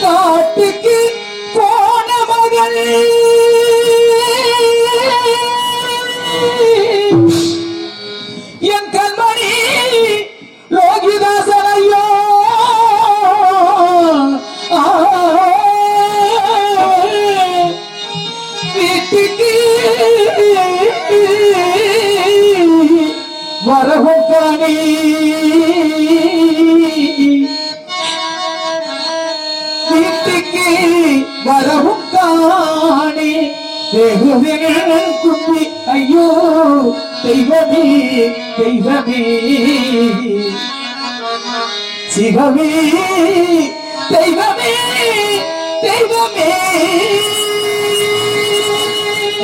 காட்டுக்கு போன மகள் என் கண்மணி லோகிதாசன் ஐயோ வீட்டுக்கு வரவும் காணி வீட்டுக்கு வரவும் காணி கும்பி ஐயோ தெய்வமே தெய்வமே சிவமே தெய்வமே தெய்வமே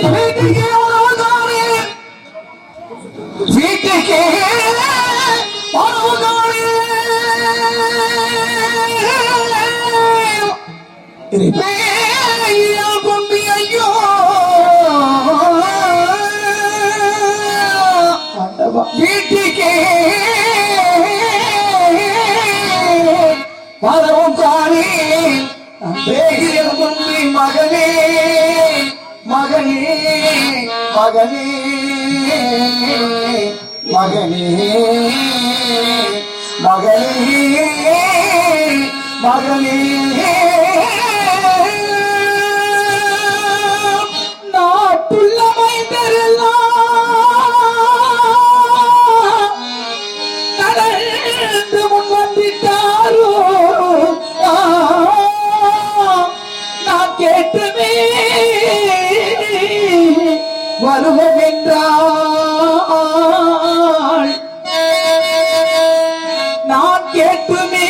வீட்டுக்கே கும்பி ஐயோ வீட்டுக்கே வரவும் காணி கும்பி மகனே மகனே மகனே மகனே மகனே மகனே நாட்டுள்ள மைந்தரெல்லாம் நடந்து முன் வந்துட்டாரோ நான் கேட்டுமே வருவோம் என்றாள் நான் கேட்டுமே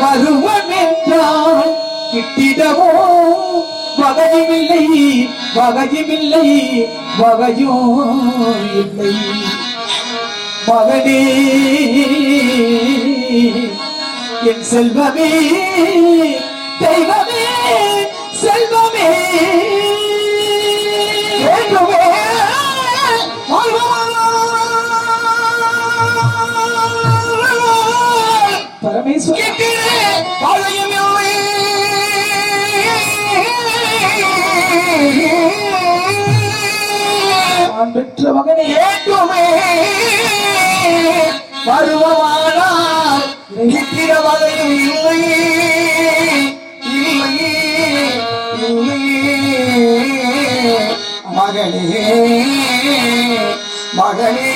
வருவோம் என்றால் கிட்டிடவோ வகையுமில்லை வகையுமில்லை வகையும் இல்லை மகனே என் செல்வமே தெய்வமே செல்வமே பெற்ற மகனை ஏற்றுமே பருவமானால் நிற்கிற வகையும் இல்லையே இல்லையே இல்லையே மகனே மகனே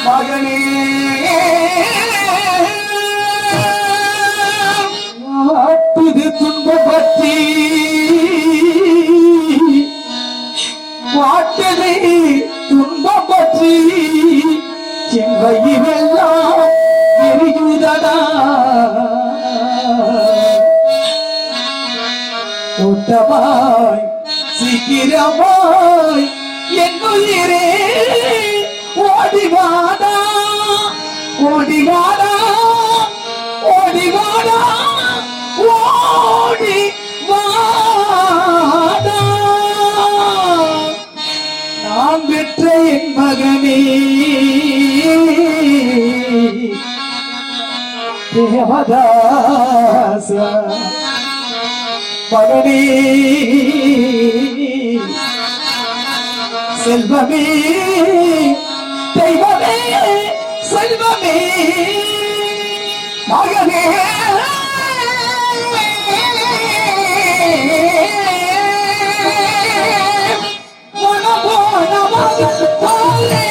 மகனே வாட்டுது துன்பம் பற்றி வாட்டுது துன்பம் பற்றி செவ்வையிலெல்லாம் எரியுதடா ஓட்டமாய் சீக்கிரமாய் என் உயிரே ஓடிவாடா ஓடிவாடா ஓடிவாடா ஓடிவாடா நான் பெற்ற என் மகனே தேவதாச மகனே செல்வமே தெய்வமே செல்வமே மகனே மனமோன மகன் போலே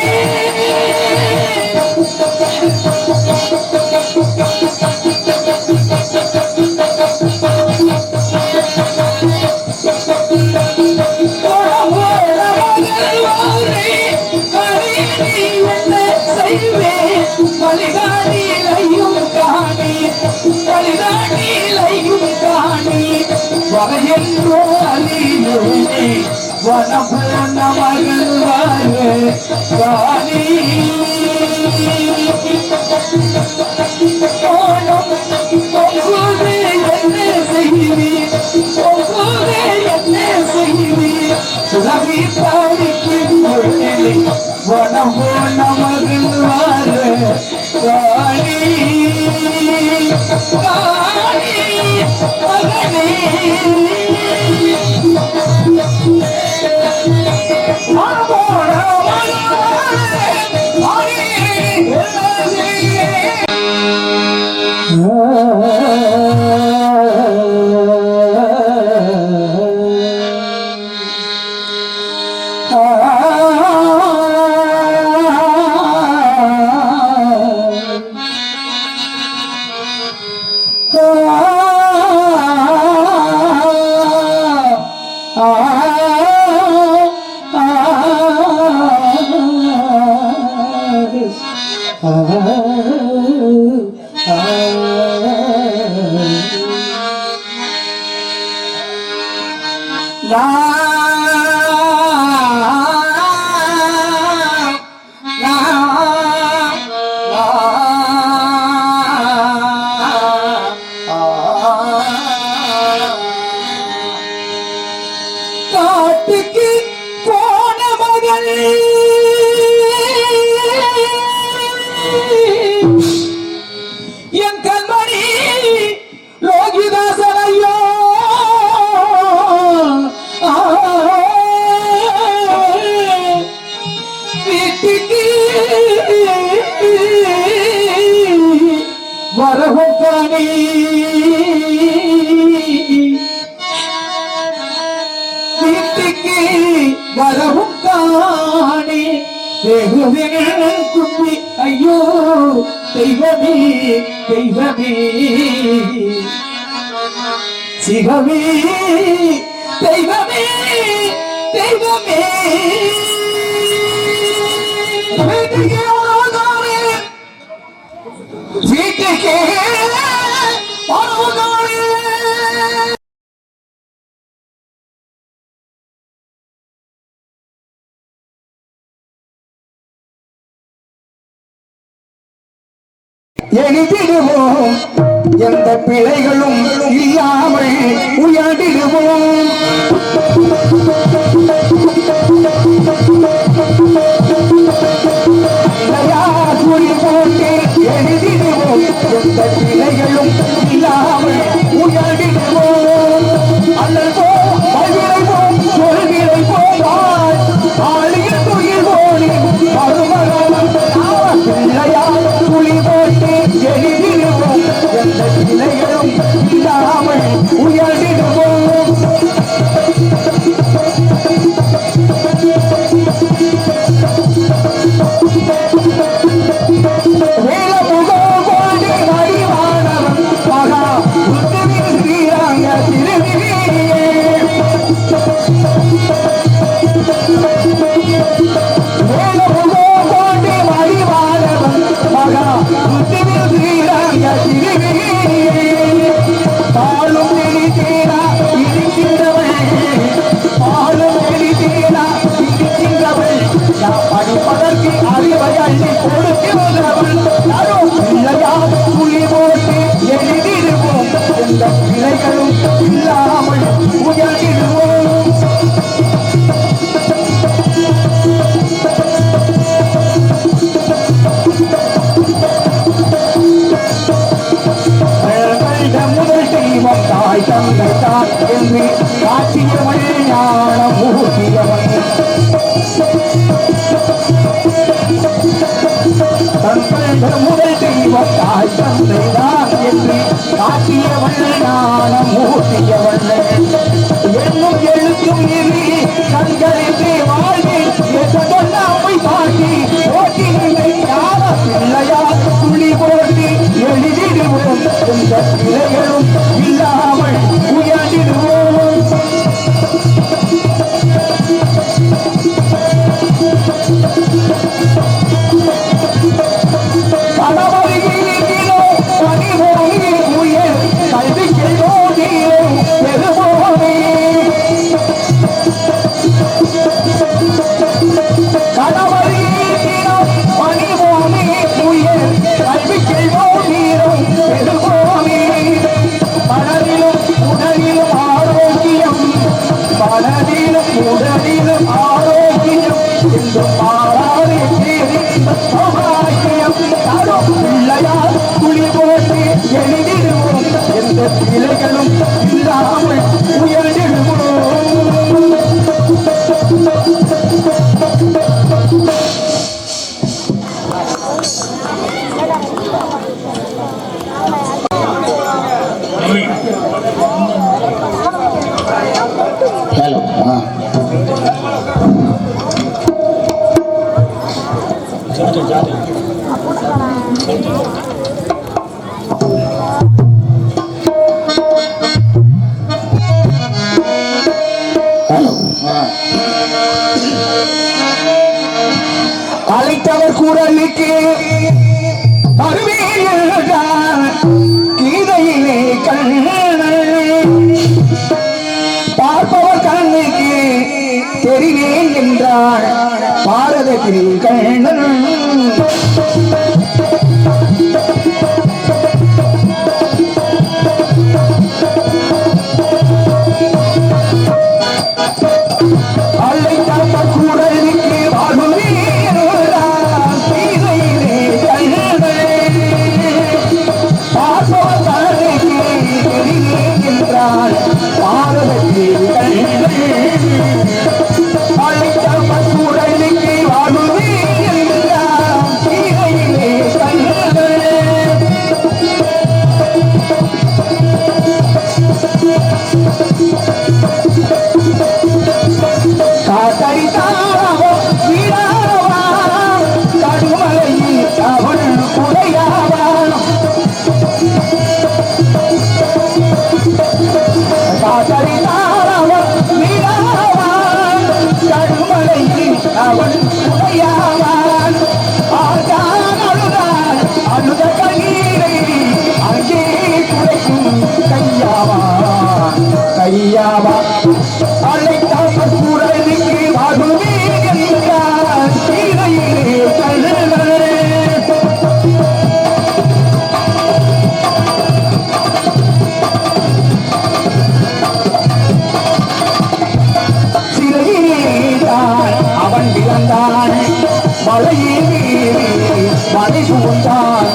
என்றோ அறியோனே வனபூர்ண மகிழ்வாயே காணி கோணம் பொங்குதே என்ன செய்வீர் பொங்குதே என்ன செய்வீர் சுரவி பாடிக்கு பொருளை வனபூர்ண மகிழ்வாயே காணி காணி மகனே காட்டுக்கு போன மகள் என் கண்மணி லோகிதாசன் ஐயோ வீட்டுக்கு வரவும் காணி வீட்டுக்கு வரவும் காணி கும்பி ஐயோ தெய்வமே தெய்வமே சிவமே தெய்வமே தெய்வமே வீட்டுக்கே எழுதிடுவோம் எந்த பிழைகளும் இல்லாமல் உயர்ந்திடுவோம் குறி போட்டு எழுதிடுவோம் எந்த பிழைகளும் இல்லாமல் உயர்ந்திடுவோம் அல்லவோ பகிரைவோம் சொல்கிறோம் ஆளியில் துயில் போனி மறுமணம் பிள்ளையார் துளி போட்டு எழுதிடுவோம் எந்த பிழைகளும் இல்லாமல் உயர்ந்திடுவோம் முதல் தெய்வம் தாய் தந்தைதான் என்று காட்டியவள் ஞானம் ஊட்டியவள் என்னும் எழுத்தும் இரு கண்களின்றி வாழ்வி எதொன்னாமை காட்டி ஓட்டினை ஞான பிள்ளையா துளி போட்டி எழுதிடுவோம் எந்த பிள்ளைகளும் இல்லாமல் உயர்ந்திடுவோம் கல்வி செய்தோ நீரோ பெருமோ இலைகளும் இல்லாமல் உயர்ந்திடுவோம். அழைத்தவர் குரலுக்கு கீதையிலே பார்ப்பவர் கண்ணுக்கு தெரிவேன் என்றார் பாரதத்தில் கண்ணன். மலை புகுந்தான்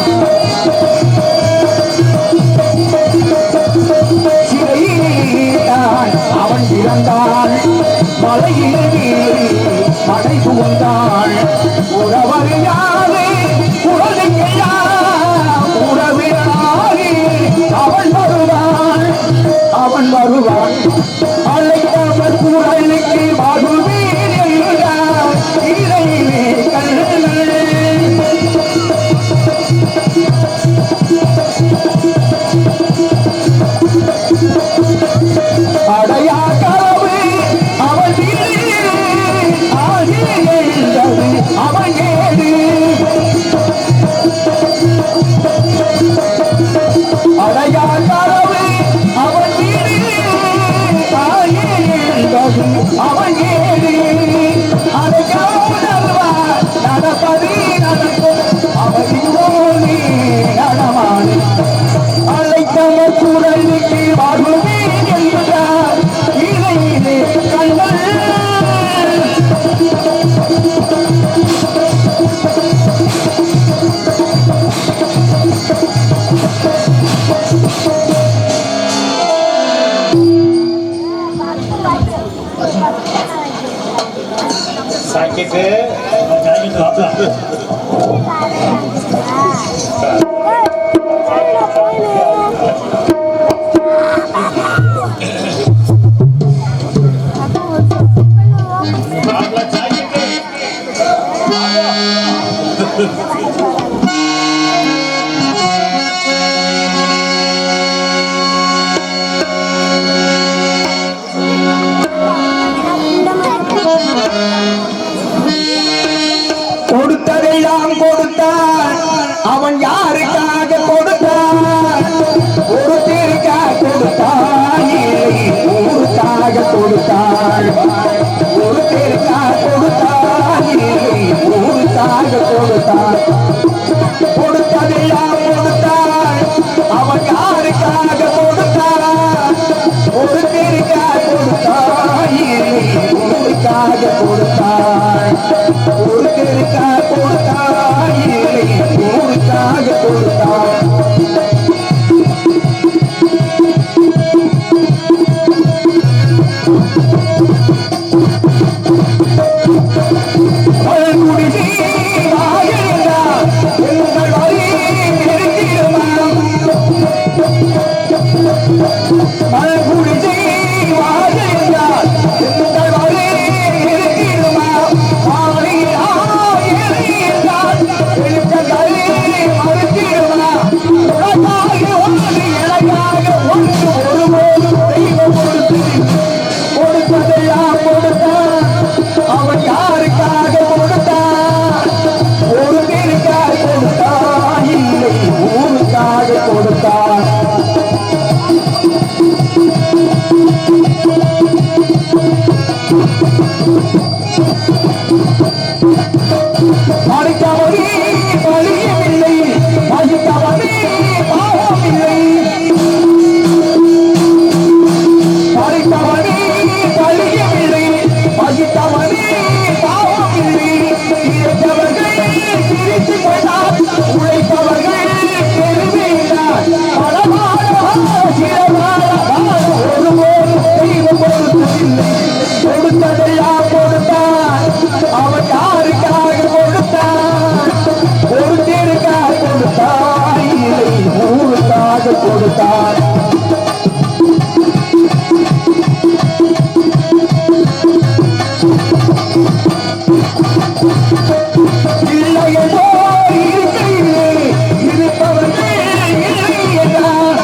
சிறையில்தான் அவன் இறந்தான் மலையில் மலை புகுந்தான் உறவறியாதே உறவையா உறவினாலே அவன் வருவான் அழைத்தவர் குரலுக்கு வருவேன் என்றார் இறையிலே கண்ணன். அடையா கரவு அவன் ஆகியது அவன் ஏடு அடையா கரவு அவன் ஆகியது அவன் ஏடு அடையார் நடப்பது நடக்கும் அவன் நடமாடு அழைத்தவர் குரலுக்கு வருவேன் என்றார் இறையிலே கண்ணன். sakit கொடுத்ததெல்லாம் கொடுத்தான் அவன் யாருக்காக கொடுத்தான் ஒருத்தருக்காக கொடுத்தான் ஊருக்காக கொடுத்தான் ஒருத்தருக்காக கொடுத்தான் ஊருக்காக கொடுத்தான் கொடுத்ததெல்லாம் கொடுத்தான் அவன் யாருக்காக கொடுத்தான் ஒருத்தருக்காக கொடுத்தான் ஊருக்காக கொடுத்தான் ஒருத்தருக்காக கொடுத்தான் ஊருக்காக கொடுத்தான் படித்தவனே பழியமில்லை, படித்தவனே பாவமில்லை. படித்தவனே பழியமில்லை, படித்தவனே பாவமில்லை. இழைத்தவர்கள் பிரித்து கொண்டார், உழைத்தவர்கள் பெருமையினார். ஒருபோது தெய்வம் கொடுத்ததில்லை, கொடுத்ததெல்லாம் கொடுத்தான். அவன் யாருக்காக கொடுத்தான்? ஒருத்தருக்காக கொடுத்தான், இல்லை ஊருக்காக கொடுத்தான். இல்லையோ இருக்கையிலே இருப்பவர்கள் இல்லை என்றார்.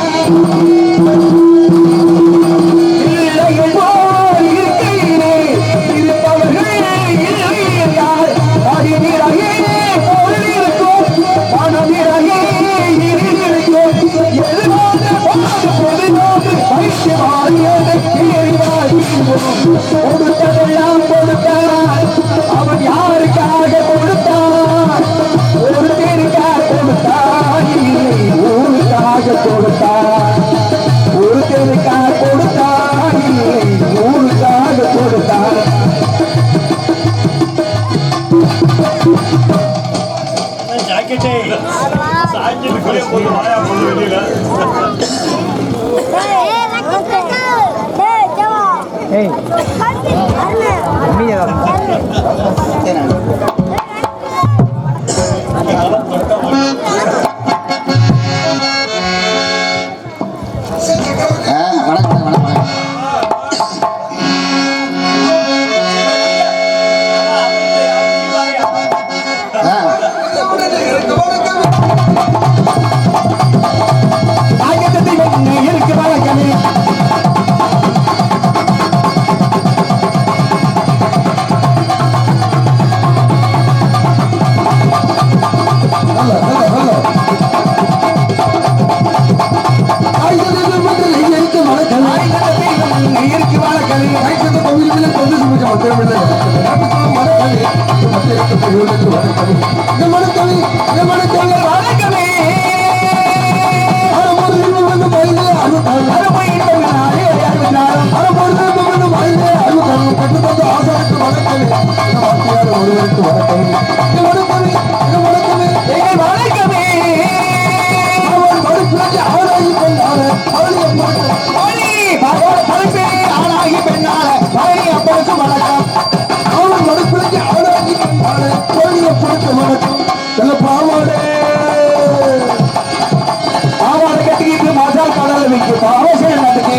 இல்லையோ இருக்கையிலே இருப்பவர்கள் இல்லை என்றார். அறிவிறகே பொருள் இருக்கும், மனதிறகே இருள் இருக்கும். எதிராக பாடு பொதுவோடு வைத்து மாறியதை கேள்வாய் கொடுத்ததெல்லாம் கொடுத்தான். அவன் யாருக்காக கொடுத்தான்? ஒருத்தருக்காக கொடுத்தான், இல்லை ஊருக்காக கொடுத்தான். ஒருத்தருக்காக கொடுத்தான், இல்லை ஊருக்காக கொடுத்தான். ஜாக்கெட்டே சாய்ஞ்சதுக்குள்ளே போய் வாயா போக வெளியில இருக்கு வழக்கமே.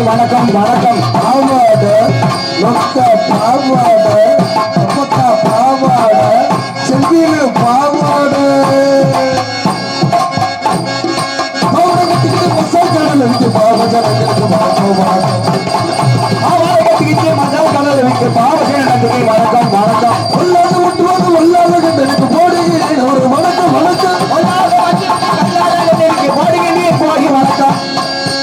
வணக்கம் வணக்கம். பாவாடை மொத்த பாவாடை மொத்த பாவாடை செந்தில் பாவாடை பாவாடை கட்டிக்கிட்டு மசால் கடல் இருக்கு. பாவஜனங்களுக்கு வணக்கம் வணக்கம். பாவாடை கட்டிக்கிட்டு மசால் கடல் இருக்கு. பாவஜனங்களுக்கு வணக்கம் வணக்கம். உள்ளாத முட்டுவாங்க உள்ளாத கட்டலுக்கு போடுகிறேன் ஒரு வணக்கம் வணக்கம். போடுகிறேன் போடி வணக்கம்.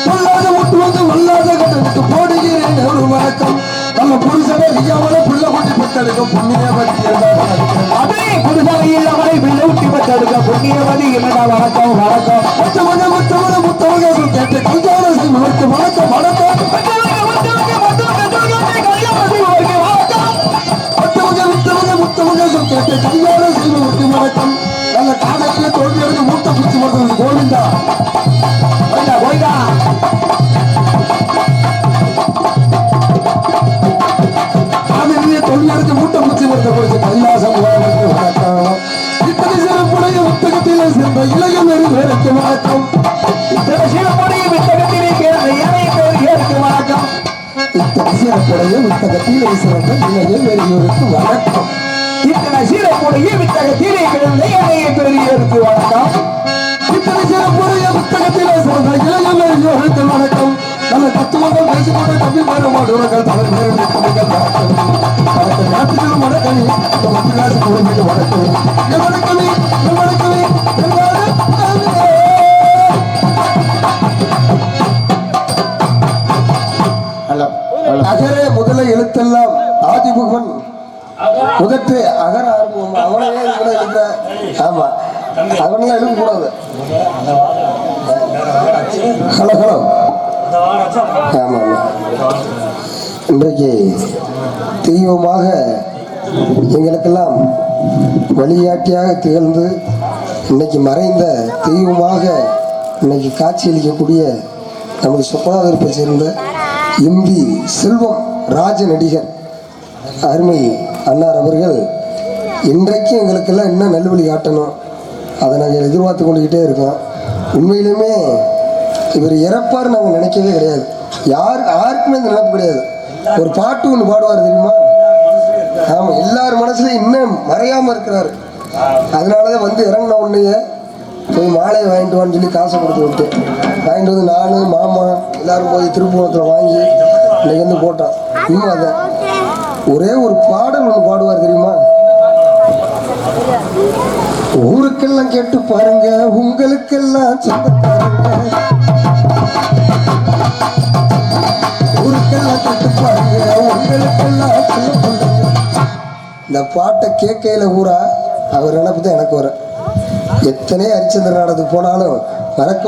பொல்லாத முட்டுவாங்க வல்லாத கட்டலுக்கு போடுகிறேன் ஒரு வணக்கம். நம்ம புருஷனை ஐயாவளை பிள்ளை குட்டி பெற்றெடுக்க புண்ணியவதி அதே புருஷனை இல்லாமலை பிள்ளை குட்டி பெற்றெடுக்க புண்ணியவதி என்னடா வணக்கம் வணக்கம். மொத்தவங்க மொத்தவங்க மொத்தவங்க கேட்டு கல்யாண செய்வதற்கு வணக்கம் வணக்கம். மொத்தவங்க மொத்தவங்க மொத்தவங்க கேட்டு கல்யாண செய்வதற்கு வணக்கம். நல்ல காலத்தில் தோல்வியிருந்து மூட்டை பிடிச்சி போடுறது கோவிந்தா கோவிந்தா கோவிந்தா. தொழிலாளருக்கு மூட்டை பிடிச்சி வருத்த போச்சு கைலாசம் வணக்கம். இத்தனை சிறப்புடைய புத்தகத்திலே சேர்ந்த இளைஞர் வேலைக்கு வணக்கம். இத்தனை சிறப்புடைய புத்தகத்திலே சேர்ந்த இளைஞருக்கு வணக்கம். இத்தனை சிறப்புடைய புத்தகத்திலே சேர்ந்த இளைஞர் வேலையோருக்கு வணக்கம். இத்தனை சிறப்புடைய புத்தகத்திலே சேர்ந்த இளைஞர் பெரியோருக்கு வணக்கம். இத்தனை சிறப்புடைய புத்தகத்திலே சேர்ந்த இளைஞர் வேலையோருக்கு வணக்கம். நல்ல தத்துவங்கள் பேசிக்கொண்டு தம்பி மாறுபாடுகள் தவறு நேரங்கள் நாட்டுகளும் வணக்கம். மத்திராசு குழந்தைக்கு வணக்கம் வணக்கமே வணக்கமே. அகரே முதல எழுத்தெல்லாம் ஆதிமுகன் முதற்றே அகர ஆர்வமா அவனையே கூட இருக்கிற. ஆமா, அவனெல்லாம் எழுத கூடாது. Hello hello. ஆமா ஆமா. இன்றைக்கு தெய்வமாக எங்களுக்கெல்லாம் வழிகாட்டியாக திகழ்ந்து இன்னைக்கு மறைந்த தெய்வமாக இன்னைக்கு காட்சியளிக்கக்கூடிய நமது சொப்பனாதிருப்பை சேர்ந்த எம்பி செல்வம் ராஜ நடிகர் அருமை அன்னார் அவர்கள் இன்றைக்கு எங்களுக்கெல்லாம் என்ன நல்வழி காட்டணும் அதை நாங்கள் எதிர்பார்த்து கொண்டுக்கிட்டே இருக்கோம். உண்மையிலுமே இவர் இறப்பார் நாங்கள் நினைக்கவே கிடையாது. யாருக்குமே இந்த நினைப்பு கிடையாது. ஒரு பாட்டு ஒன்று பாடுவார் தெரியுமா? ஆமாம், எல்லார் மனசுலையும் இன்னும் மறையாமல் இருக்கிறாரு. அதனாலதான் வந்து இறங்கின உடனேயே போய் மாலையை வாங்கிட்டு வான்னு சொல்லி காசை கொடுத்து விட்டு வாங்கிட்டு வந்து நான் மாமா எல்லாரும் போய் திருப்பூரத்தில் வாங்கி இன்னைக்கு வந்து போட்டான். இன்னும் அதை ஒரே ஒரு பாடல் ஒன்று பாடுவார் தெரியுமா? ஊருக்கெல்லாம் கேட்டு பாருங்க, உங்களுக்கெல்லாம் சொந்தக்காரங்க. ஊருக்கெல்லாம் கேட்டு பாருங்க, உங்களுக்கெல்லாம் சொல்ல சொல்லுங்க. இந்த பாட்டை கேட்கையில ஊரா அவர் நினைப்பு தான் எனக்கு வர. எத்தனை ஹரிச்சந்திர நாடகத்துக்கு போனாலும் மறக்க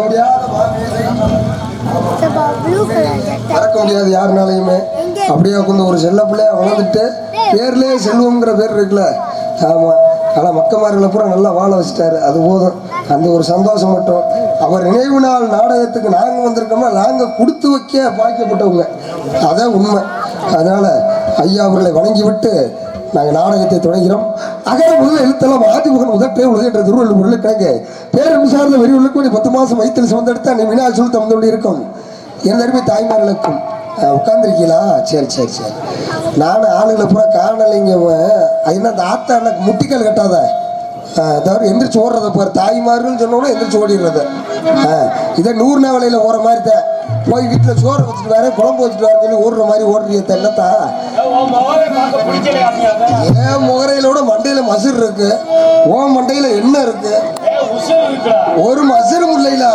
முடியாது யாருனாலையுமே. அப்படியே உட்காந்து ஒரு செல்ல பிள்ளையா வளர்ந்துட்டு பேர்லயே செல்வம்ங்கிற பேர் இருக்குல்ல. ஆமா, ஆனால் மக்கமார்களை பூரா நல்லா வாழ வச்சுட்டாரு. அது போதும். அந்த ஒரு சந்தோஷம் மட்டும். அவர் நினைவு நாள் நாடகத்துக்கு நாங்கள் வந்திருக்கோம்னா நாங்கள் கொடுத்து வைக்க பாய்க்கப்பட்டவங்க. அதான் உண்மை. அதனால ஐயா அவர்களை வணங்கிவிட்டு நாங்கள் நாடகத்தை தொடங்கிறோம். அகர முதல் எழுத்தெல்லாம் ஆதிமுகன் முதற்றே உலகற்ற திருவள்ளுவர் கிழக்கு பேரன்பு சார்ந்த வெறி உள்ளுக்கு 10 மாதம் வயிற்றில் சுமந்தெடுத்து அன்னை வினா சொல் தந்தோடு இருக்கும். எல்லாருமே தாய்மார்களுக்கும் உட்காந்துருக்கீங்களா? சரி சரி சரி. நானும் ஆளுங்களை பூரா காணலைங்க. என்ன அந்த ஆத்தா எனக்கு முட்டிக்கால் கட்டாத தவிர எந்திரிச்சு ஓடுறத பாரு. தாய்மார்கள்னு சொன்னோன்னா எந்திரிச்சு ஓடிடுறது. இதை 100 நாவலையில் ஓடுற மாதிரி தான். போய் வீட்டில் சோறு வச்சுட்டு வேற குழம்பு வச்சுட்டு வரேன்னு சொல்லி ஓடுற மாதிரி ஓடுறீங்க தென்னத்தா. ஏன் முகரையிலோட மண்டையில மசுர் இருக்கு, ஓ மண்டையில என்ன இருக்கு? ஒரு மசுரும் இல்லைல.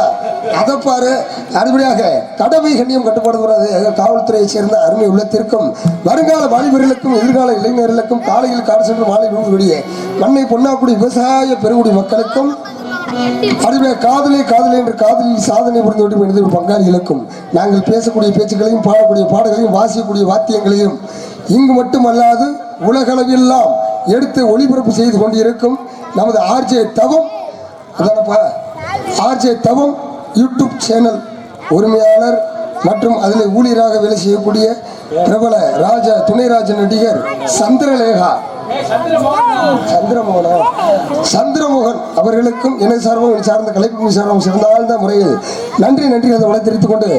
அதை பாரு. அடுபடியாக கடமை கண்ணியம் கட்டுப்படுகிறது காவல்துறையை சேர்ந்த அருமை உள்ளத்திற்கும் வருங்கால வாலிபர்களுக்கும் எதிர்கால இளைஞர்களுக்கும் காலையில் காடு சென்று மாலை விழுந்துடைய மண்ணை பொன்னாக்குடி விவசாய பெருங்குடி மக்களுக்கும் அதுவே காதலே காதலே என்று காதலில் சாதனை புரிந்து எழுதிய பங்காளிகளுக்கும் நாங்கள் பேசக்கூடிய பேச்சுக்களையும் பாடக்கூடிய பாடல்களையும் வாசிக்கக்கூடிய வாத்தியங்களையும் இங்கு மட்டுமல்லாது உலகளவெல்லாம் எடுத்து ஒளிபரப்பு செய்து கொண்டிருக்கும் நமது ஆர்ஜே தவம், அதானப்பா ஆர்ஜே தவம் யூடியூப் சேனல் உரிமையாளர் மற்றும் அதில் ஊழியராக வேலை செய்யக்கூடிய பிரபல துணை ராஜ நடிகர் சந்திரமோகன் அவர்களுக்கும் இணை சார்பும் சார்ந்த கலைப்பு சார்பும் சிறந்த ஆழ்ந்த முறையில் நன்றி அதை வளர்த்திருத்துக் கொண்டு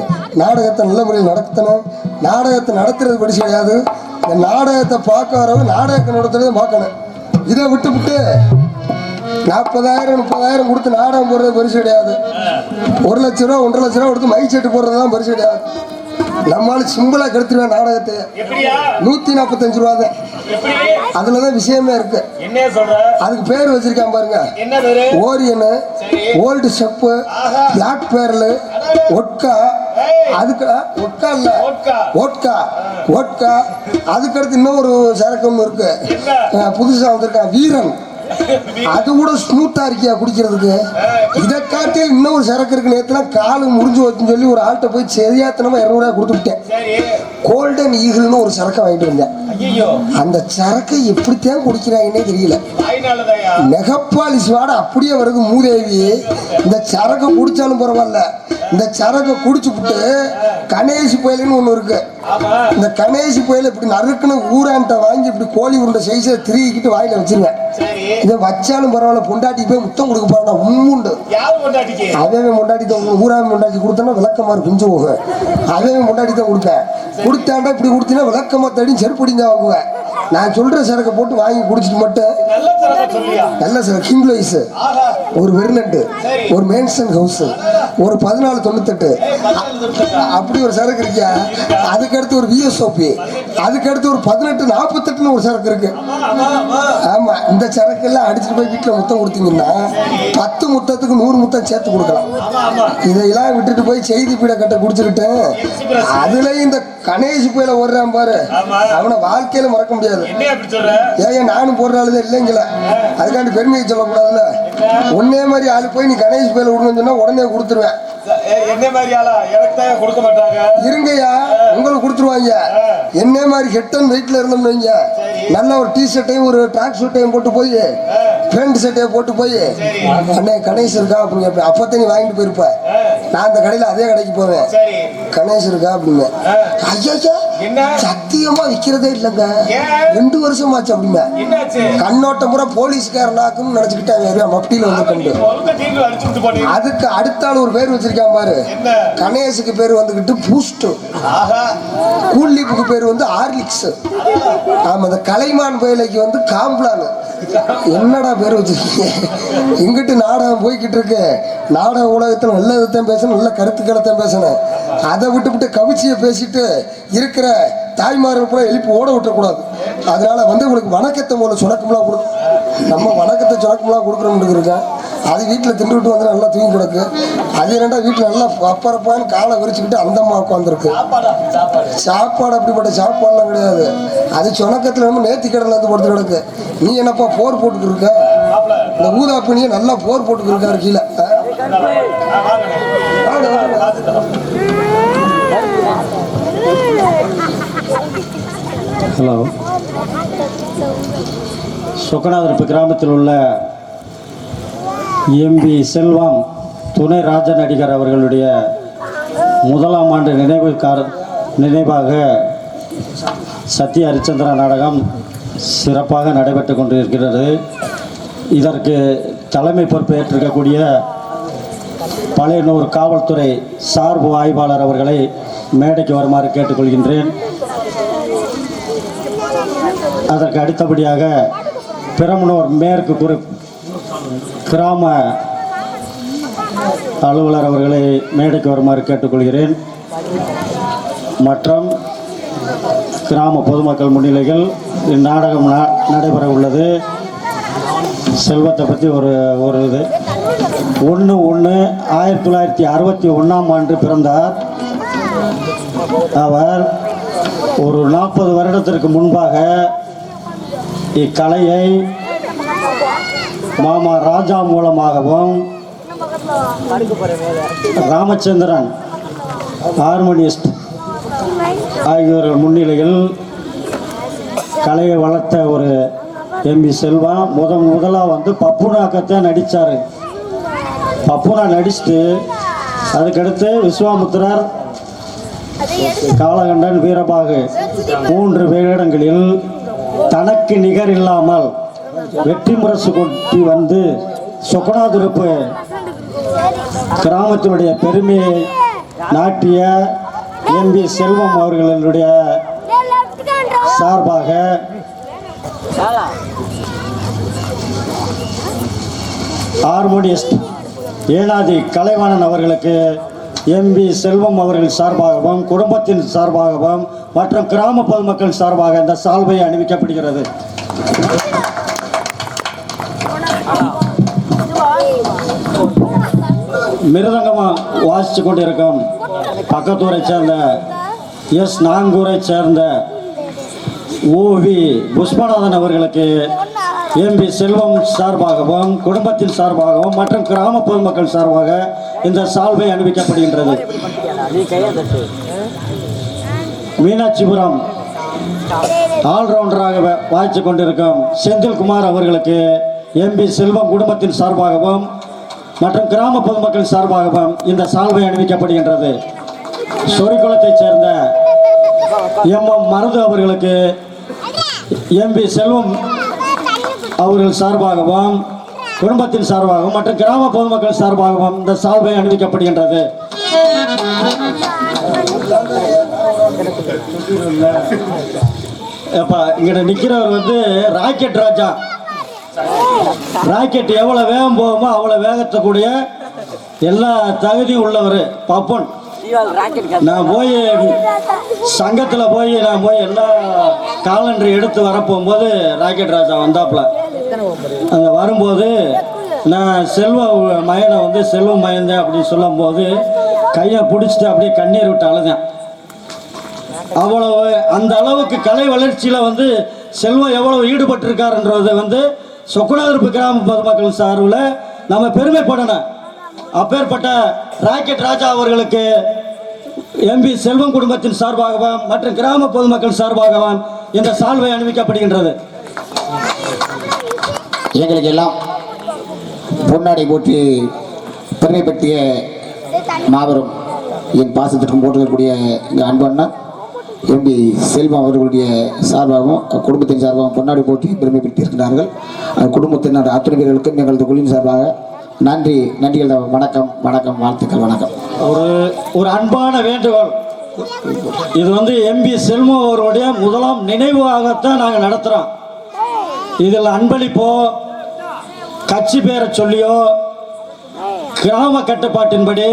நாடகத்தை நல்ல முறையில் நடத்தணும். நாடகத்தை நடத்துறது படி கிடையாது. இந்த நாடகத்தை பார்க்க வரவங்க நாடகத்தை நடத்துறதை பார்க்கணும். இதை விட்டு 40,000 30,000 கொடுத்து நாடகம் போடுறது பெருசு கிடையாது. 1 லட்ச ரூபா 1.5 லட்ச ரூபா கொடுத்து மைக் செட்டு போடுறதுதான் பெருசு கிடையாது. நம்மளால சிம்பிளா கெடுத்துருவேன் நாடகத்தை. 145 ரூபா தான். அதுலதான் விஷயமே இருக்கு. அதுக்கு பேர் வச்சிருக்கான் பாருங்க. ஓரியனு, ஓல்டு ஷெப்பு, பிளாக் பேரல், ஒட்கா. அதுக்கு ஒட்கா இல்ல ஓட்கா. அதுக்கடுத்து இன்னொரு சரக்கு ஒன்று இருக்கு, புதுசா வந்திருக்கான் வீரன். அது கூட ஸ்மூத்தா இருக்கியா குடிக்கிறதுக்கு. இதை காட்டி இன்னொரு சரக்கு இருக்கு. நேரத்துல காலு முறிஞ்சு வச்சுன்னு சொல்லி ஒரு ஆள்கிட்ட போய் சரியாத்தனமா 200 ரூபாய் கொடுத்து விட்டேன். கோல்டன் ஈகிள்னு ஒரு சரக்கை வாங்கிட்டு வந்தேன். அந்த சரக்கை எப்படித்தான் குடிக்கிறாங்கன்னே தெரியல. மெகப்பாலிஸ் வாட அப்படியே வருது மூதேவி. இந்த சரக்கை குடிச்சாலும் பரவாயில்ல, இந்த சரக்கை குடிச்சு விட்டு கணேசி புயலுன்னு ஒண்ணு இருக்கு. இந்த கணேசி புயல இப்படி நறுக்குன்னு ஊரான்ட்ட வாங்கி இப்படி கோழி உருண்டை சைஸை திருக்கிட்டு வாயில வச்சிருவேன். இதை வச்சாலும் பரவாயில்ல, பொண்டாட்டி போய் முத்தம் கொடுக்க போறா உம்முண்டு. அதே பொண்டாட்டி தான் ஊராமி பொண்டாட்டி கொடுத்தோன்னா விளக்கமா குஞ்சு போகும். அதே பொண்டாட்டி தான் கொடுத்தாண்டா இப்படி கொடுத்தீங்கன்னா விளக்கமா தேடி செருப்படிங்க வாங்குவேன். நான் சொல்ற சரக்கை போட்டு வாங்கி குடிச்சிட்டு மட்டும் நல்ல சரக்கு கிங் லைஸ் ஒரு வெறுநண்டு, ஒரு மேன்சன் ஹவுஸ், ஒரு 1498 அப்படி ஒரு சரக்கு இருக்கியா. அதுக்கடுத்து ஒரு விஎஸ்ஓபி, அதுக்கடுத்து ஒரு 1848 ஒரு சரக்கு இருக்கு. ஆமா, இந்த சரக்கு எல்லாம் அடிச்சுட்டு போய் வீட்டில் முத்தம் கொடுத்தீங்கன்னா 10 முத்தத்துக்கு 100 முத்தம் சேர்த்து கொடுக்கலாம். இதையெல்லாம் விட்டுட்டு போய் செய்தி பீட கட்ட குடிச்சுக்கிட்டு அதுலயும் இந்த கணேஷ் புயல ஓடுறான் பாரு, அவனை வாழ்க்கையில மறக்க முடியாது. ஏன் நானும் போடுறாளுதான் இல்லைங்கள, அதுக்காண்டி பெருமையை சொல்லக்கூடாதுல்ல. ஒன்னே மாதிரி ஆளு போய் நீ கணேஷ் புயல விடணும்னு சொன்னா உடனே கொடுத்துருவேன். என்ன மாதிரி ஆளா எனக்கு தான் கொடுக்க மாட்டாங்க. இருங்கய்யா, உங்களுக்கு கொடுத்துருவாங்க. என்ன மாதிரி ஹெட் அண்ட் வெயிட்ல இருந்தோம்னு வைங்க, நல்ல ஒரு டி ஷர்ட்டையும் ஒரு ட்ராக் ஷூட்டையும் போட்டு போய் பேண்ட் ஷர்ட்டையை போட்டு போய் அண்ணே கணேஷ் இருக்கா அப்படிங்க, அப்பத்தே நீ வாங்கிட்டு போயிருப்ப. நான் அந்த கடையில அதே கடைக்கு போவேன், கணேஷ் இருக்கா அப்படிங்க. ஐயா சத்தியமா விக்கிறதே இல்லைங்க, 2 வருஷமாச்சு அப்படிங்க. கண்ணோட்டம் பூரா போலீஸ்காரனாக்குன்னு நினைச்சுக்கிட்டாங்க, மப்டியில வந்து கண்டு. அதுக்கு அடுத்த ஆள் ஒரு பேர் வச்சிருக்கான் பாரு, கணேஷுக்கு பேர் வந்துகிட்டு பூஸ்ட், கூல்லீப்புக்கு பேர் வந்து ஹார்லிக்ஸ். ஆமா, அந்த கலைமான் பயலைக்கு வந்து காம்ப்ளான். என்னடா பேர் வச்சிருக்கீங்க? எங்கிட்டு நாடகம் போய்கிட்டு இருக்கு, நாடக உலகத்தில் நல்ல விதத்தையும் பேசணும், நல்ல கருத்துக்களத்தையும் பேசணும். அதை விட்டு கவிச்சியை பேசிட்டு இருக்கிற தாய்மார்கள் கூட எழுப்பி ஓட விட்டக்கூடாது. அதனால வந்து உங்களுக்கு வணக்கத்தை மூலம் சுணக்கம்லாம் கொடுக்கும். நம்ம வணக்கத்தை சுணக்கம்லாம் கொடுக்குறோம்னு இருக்கேன். அது வீட்டில் திண்டு விட்டு வந்து நல்லா தூங்கி கிடக்கு. அது என்னடா வீட்டில் நல்லா அப்பறப்பான்னு காலை விரிச்சுக்கிட்டு அந்த அம்மா உட்காந்துருக்கு. சாப்பாடு அப்படிப்பட்ட சாப்பாடுலாம் கிடையாது, அது சுணக்கத்தில் நம்ம நேர்த்தி கடலில் வந்து கொடுத்து கிடக்கு. நீ என்னப்பா போர் போட்டுக்கு இருக்க? இந்த ஊதா பிணியை நல்லா போர் போட்டுக்கு இருக்காரு கீழே. ஹலோ, சொக்கநாதரப்பு கிராமத்தில் உள்ள எம்பி செல்வம் துணை ராஜ நடிகர் அவர்களுடைய 1ஆம் ஆண்டு நினைவாக சத்ய ஹரிச்சந்திரா நாடகம் சிறப்பாக நடைபெற்று கொண்டிருக்கிறது. இதற்கு தலைமை பொறுப்பேற்றிருக்கக்கூடிய பழையனூர் காவல்துறை சார்பு ஆய்வாளர் அவர்களை மேடைக்கு வருமாறு கேட்டுக்கொள்கின்றேன். அதற்கு அடுத்தபடியாக பெரம்பலூர் மேற்கு கிராம அலுவலர் அவர்களை மேடைக்கு வருமாறு கேட்டுக்கொள்கிறேன். மற்றும் கிராம பொதுமக்கள் முன்னிலையில் இந்நாடகம் நடைபெற உள்ளது. செல்வத்தை பற்றி ஒரு இது 1/1/1961ஆம் ஆண்டு பிறந்தார். அவர் ஒரு 40 வருடத்திற்கு முன்பாக இக்கலையை மாமா ராஜா மூலமாகவும் ராமச்சந்திரன் ஹார்மோனிஸ்ட் ஆகியோர்கள் முன்னிலையில் கலையை வளர்த்த ஒரு எம்பி செல்வா முதலாக வந்து பப்புனாக்கத்தான் நடித்தார். பப்புனா நடிச்சுட்டு அதுக்கடுத்து விஸ்வாமுத்திரர், காலகண்டன், வீரபாகு 3 வேடங்களில் தனக்கு நிகர் இல்லாமல் வெற்றி முரசு கொட்டி வந்து சொக்கநாதரப்பு கிராமத்தினுடைய பெருமையை நாட்டிய எம்பி செல்வம் அவர்களுடைய சார்பாக ஹார்மோனிஸ்ட் ஏனாதி கலைவாணன் அவர்களுக்கு எம்பி செல்வம் அவர்கள் சார்பாகவும் குடும்பத்தின் சார்பாகவும் மற்றும் கிராம பொதுமக்கள் சார்பாக இந்த சால்வை அணிவிக்கப்படுகிறது. மிருதங்கமாக வாசித்து கொண்டிருக்கும் பக்கத்தூரை சேர்ந்த எஸ் நாங்கூரை சேர்ந்த ஓவி புஷ்பநாதன் அவர்களுக்கு எம்பி செல்வம் சார்பாகவும் குடும்பத்தின் சார்பாகவும் மற்றும் கிராம பொதுமக்கள் சார்பாக இந்த சால்வை அணிவிக்கப்படுகின்றது. மீனாட்சிபுரம் ஆல்ரவுண்டராக வாய்ச்சி கொண்டிருக்கும் செந்தில்குமார் அவர்களுக்கு எம்பி செல்வம் குடும்பத்தின் சார்பாகவும் மற்றும் கிராம பொதுமக்கள் சார்பாகவும் இந்த சால்வை அணிவிக்கப்படுகின்றது. சொரிக்குளத்தைச் சேர்ந்த எம் மருது அவர்களுக்கு எம்பி செல்வம் அவர்கள் சார்பாகவும் குடும்பத்தின் சார்பாகவும் மற்றும் கிராம பொதுமக்கள் சார்பாகவும் இந்த சால்வை அணிவிக்கப்படுகின்றது. இங்கிட்ட நிற்கிறவர் வந்து ராக்கெட் ராஜா ராக்கெட் எவ்வளோ வேகம் போகுமோ அவ்வளோ வேகத்தக்கூடிய எல்லா தகுதியும் உள்ளவர் பப்பன். நான் போய் சங்கத்தில் நான் போய் எல்லா காலண்டர் எடுத்து வரப்போகும்போது ராக்கெட் ராஜா வந்தாப்புல. அங்கே வரும்போது நான் செல்வ மயனை செல்வ மயந்தேன் அப்படின்னு சொல்லும் போது கையை பிடிச்சிட்டு அப்படியே கண்ணீர் விட்டு அழுதேன். அவ்வளவு அந்த அளவுக்கு கலை வளர்ச்சியில் செல்வம் எவ்வளவு ஈடுபட்டிருக்காருன்றது சொக்குநாதர்பு கிராம பொதுமக்கள் சார்பில் நம்ம பெருமைப்படணும். அப்பேற்பட்ட ராக்கெட் ராஜா அவர்களுக்கு எம்பி செல்வம் குடும்பத்தின் சார்பாகவும் மற்றும் கிராம பொதுமக்கள் சார்பாகவும் இந்த சால்வை அணிவிக்கப்படுகின்றது. எங்களுக்கு எல்லாம் பொன்னாடை போற்றி பெருமைப்படுத்திய மாபெரும் என் பாசத்திற்கும் போட்டுக்கூடிய எங்கள் அன்பண்ணா எம்பி செல்வம் அவர்களுடைய சார்பாகவும் குடும்பத்தின் சார்பாகவும் பொன்னாடி போட்டி பெருமைப்படுத்தியிருக்கிறார்கள். குடும்பத்தினர் அத்தனை பேர்களுக்கும் எங்களது குழுவின் சார்பாக நன்றிகள். வணக்கம் வணக்கம், வாழ்த்துக்கள், வணக்கம். ஒரு அன்பான வேண்டுகோள். இது எம்பி செல்வம் அவருடைய முதலாம் நினைவாகத்தான் நாங்கள் நடத்துகிறோம். இதில் அன்பளிப்போ கட்சி பேரை சொல்லியோ கிராம கட்டுப்பாட்டின்படி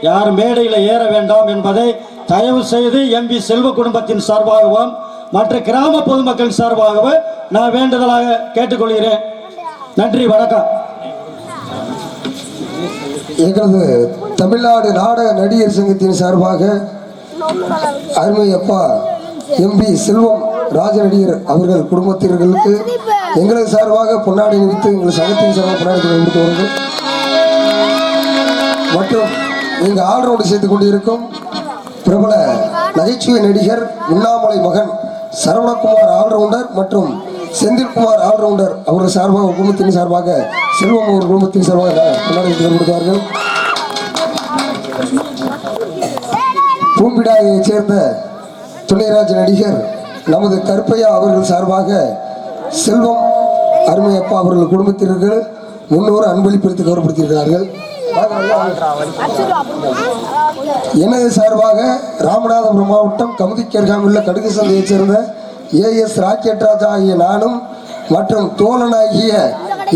யார் மேடையில் ஏற வேண்டாம் என்பதை தயவு செய்து எம்பி செல்வ குடும்பத்தின் சார்பாகவும் மற்ற கிராம பொதுமக்கள் சார்பாகவும் நான் வேண்டுதலாக கேட்டுக்கொள்கிறேன். நன்றி, வணக்கம். எங்களது தமிழ்நாடு நாடக நடிகர் சங்கத்தின் சார்பாக அருமை அப்பா எம்பி செல்வம் ராஜநடிகர் அவர்கள் குடும்பத்தினர்களுக்கு எங்களது சார்பாக பொன்னாடி நிமித்து எங்கள் சங்கத்தின் சார்பாக பொன்னாடி கொடுத்து வருங்கள். மற்றும் எங்கள் ஆல்ரவுண்டு சேர்த்து கொண்டிருக்கும் பிரபல நகைச்சுவை நடிகர் உண்ணாமலை மகன் சரவணகுமார் ஆல்ரவுண்டர் மற்றும் செந்தில்குமார் ஆல்ரவுண்டர் அவர்கள் சார்பாக குடும்பத்தின் சார்பாக செல்வம் அவர் குடும்பத்தின் சார்பாக பொன்னாடி கொடுத்தார்கள். பூம்பிடாயைச் சேர்ந்த துணைராஜ் நடிகர் நமது கருப்பையா அவர்கள் சார்பாக செல்வம் அருமையப்பா அவர்கள் குடும்பத்திற்கு 300 அன்பளிப்பிற்கு கௌரவப்படுத்தியிருக்கிறார்கள். எனது சார்பாக ராமநாதபுரம் மாவட்டம் கமுதிக்கருகாமல் உள்ள கடுகு சந்தையைச் சேர்ந்த ஏஎஸ் ராக்கெட் ராஜா ஆகிய நானும் மற்றும் தோழனாகிய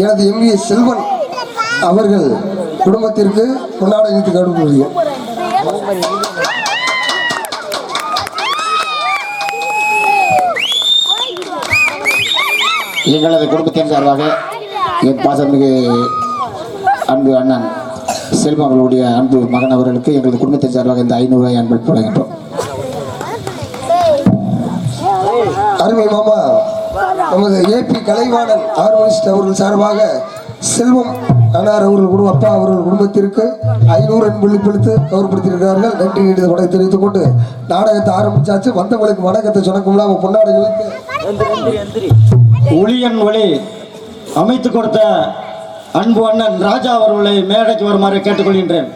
எனது எம்பி செல்வன் அவர்கள் குடும்பத்திற்கு பொன்னாடை அணிவித்து கௌரவப்படுகிறோம். எங்களது குடும்பத்தின் சார்பாக என் பாசமிகு அன்பு அண்ணன் செல்வம் அவர்களுடைய அன்பு மகன் அவர்களுக்கு எங்களது குடும்பத்தின் சார்பாக இந்த 500 ரூபாய் அன்பளிப்பு வழங்குகின்றோம். அருமை மாமா நமது ஏபி கலைவாணன் ஹார்மோனிஸ்ட் அவர்கள் சார்பாக செல்வம் அண்ணார் அவர்கள் அப்பா அவர்கள் குடும்பத்திற்கு 500 அன்பளிப்பளித்து கௌரவப்படுத்தியிருக்கிறார்கள். நன்றி நீண்ட கொடை தெரிவித்துக் கொண்டு நாடகத்தை ஆரம்பிச்சாச்சு. வந்தவங்களுக்கு வணக்கத்தை சொன்னக்கும்ல அவங்க பொன்னாடைகளுக்கு ஒளியன் ஒளி அமைத்து கொடுத்த அன்பு அண்ணன் ராஜா அவர்களை மேடைக்கு வருமாறு கேட்டுக்கொள்கின்றேன்.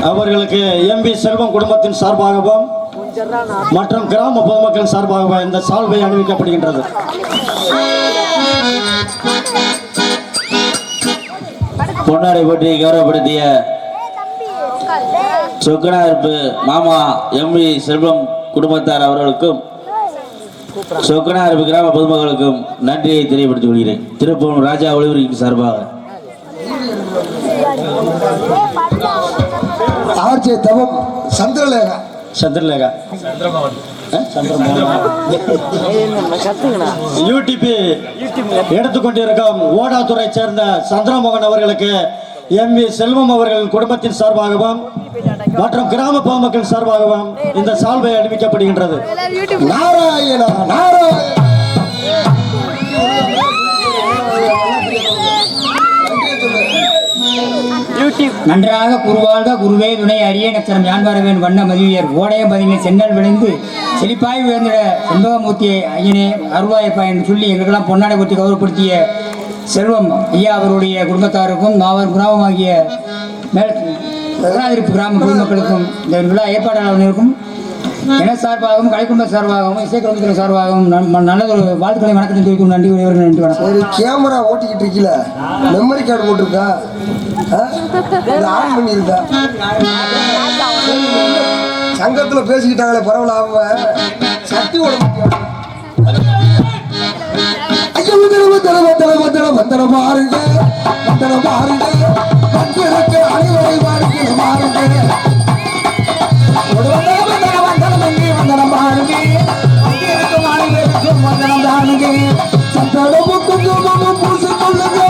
அவர்களுக்கு எம்பி செல்வம் குடும்பத்தின் சார்பாகவும் மற்றும் கிராம பொதுமக்கள் சார்பாகவும் இந்த சால்வை அணிவிக்கப்படுகின்றது. பொன்னாடை போட்டி கௌரவப்படுத்திய சொக்கனார்பு மாமா எம்பி செல்வம் குடும்பத்தார் அவர்களுக்கும் சொக்கனார்பு கிராம பொதுமக்களுக்கும் நன்றியை தெரியப்படுத்திக் கொள்கிறேன். திருப்பூர் ராஜா ஒளிபரப்பின் சார்பாக ஆர்ஜே தவம் சந்திரலேகா யூடிபி எடுத்துக்கொண்டிருக்கும் ஓடாத்துறை சேர்ந்த சந்திரமோகன் அவர்களுக்கு எம்பி செல்வம் அவர்கள் குடும்பத்தின் சார்பாகவும் மற்றும் கிராம பொதுமக்கள் சார்பாகவும் இந்த சால்வை அணிவிக்கப்படுகின்றது. நாராயணா நாராயண நன்றாக குருவாழ்க குருவே துணை அரிய நச்சரம் யான்வரவேன் வண்ண மதிவியர் ஓடயம் பதினை சென்னல் விளைந்து செழிப்பாய் உயர்ந்திட செண்பகமூர்த்தியை ஐயனே அருள்வாயப்பா என்று சொல்லி எங்களுக்கெல்லாம் பொன்னாடை ஊற்றி கௌரவப்படுத்திய செல்வம் ஐயா அவருடைய குடும்பத்தாருக்கும் நாவர் கிராமமாகிய மேலாதிருப்பு கிராம பொதுமக்களுக்கும் இந்த விழா ஏற்பாட்டாளர்களுக்கும் என சார்பாகவும் கலைக்குடும்ப சார்பாகவும் இசைக்குடும்பத்தின் சார்பாகவும் நல்லதொரு வாழ்த்துக்களை வணக்கத்தை தெரிவிக்கும். நன்றி, நன்றி, வணக்கம். கேமரா ஓட்டிக்கிட்டு இருக்கீல மெமரி கார்டு போட்டிருக்கா ஆன் பண்ணியிருந்தா சங்கத்துல பேசிக்கிட்டாங்களே பரவல அவங்க சக்தி உடம்பு ஐயோ வந்தன பாருங்க வந்தனக்கு அனைவரை பாருங்க பாருங்க வந்தனம் பாருங்க வந்தனம் தானுங்க சந்தனமும் குங்குமமும் பூசிக்கொள்ளுங்க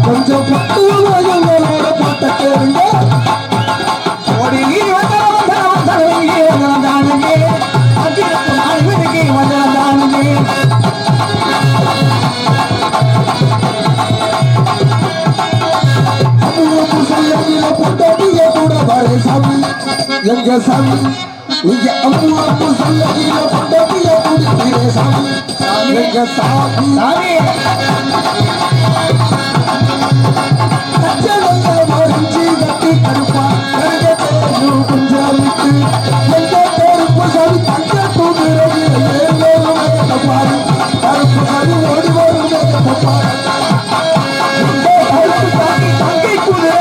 கொஞ்சம் பக்குவமா எங்களோட பாட்ட கேளுங்க ஓடி வந்தனம் தானுங்க வந்தனம் தானுங்க எங்க சாமி நீங்க அம்மா சொல்லி சாமி எங்க சாமி மறைஞ்சி கட்டி கருப்பா கொஞ்சம் எங்க கருப்பு சாமி தங்க தூங்குறது பாரு கருப்பு சாமி ஓடி வரும் பாரு தங்கை குதிரை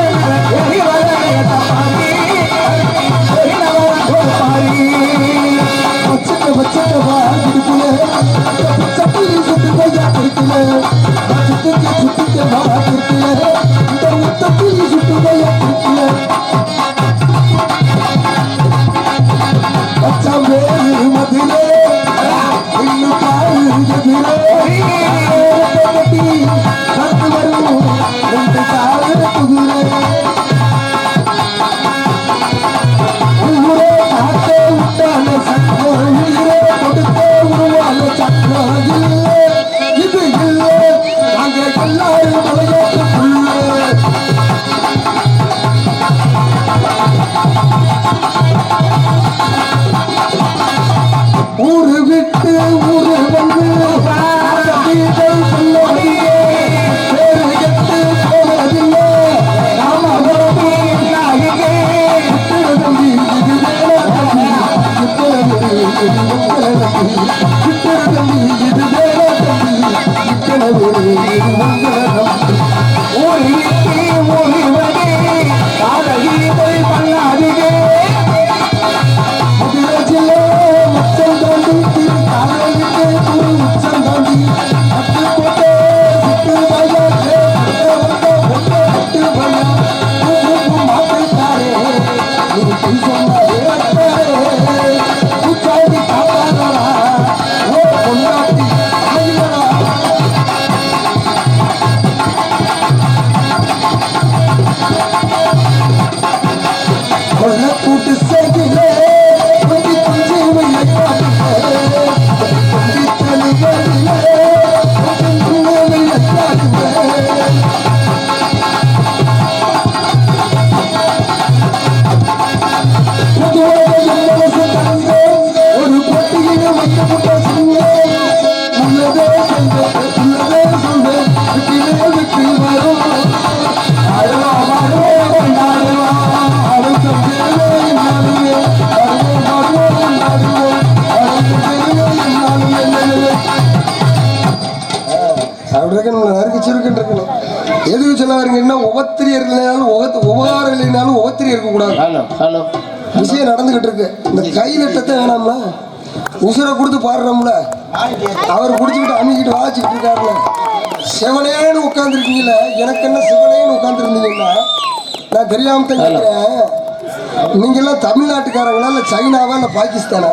இது இல்லை நாங்கள் எல்லாரும் ஊரு விட்டு ஊரு வந்து போவதில்லை எதுக்கு சொல்ல வரீங்கன்னா உபத்திரியர் இல்லைனாலும் உபகாரம் இல்லைனாலும் உபத்திரி இருக்கக்கூடாது. ஹலோ விஷயம் நடந்துகிட்டு இருக்கு. இந்த கை நட்டத்தை வேணாம்ல, உசுரை கொடுத்து பாடுறோம்ல, அவர் குடிச்சுக்கிட்டு அமைக்கிட்டு வாச்சிக்கிட்டு இருக்காருல, சிவனேன்னு உட்காந்துருக்கீங்கல்ல, எனக்கு என்ன சிவனேன்னு உட்காந்துருந்தீங்கன்னா நான் தெரியாம தான் கேட்கிறேன். நீங்க எல்லாம் தமிழ்நாட்டுக்காரங்களா இல்ல சைனாவா இல்ல பாகிஸ்தானா?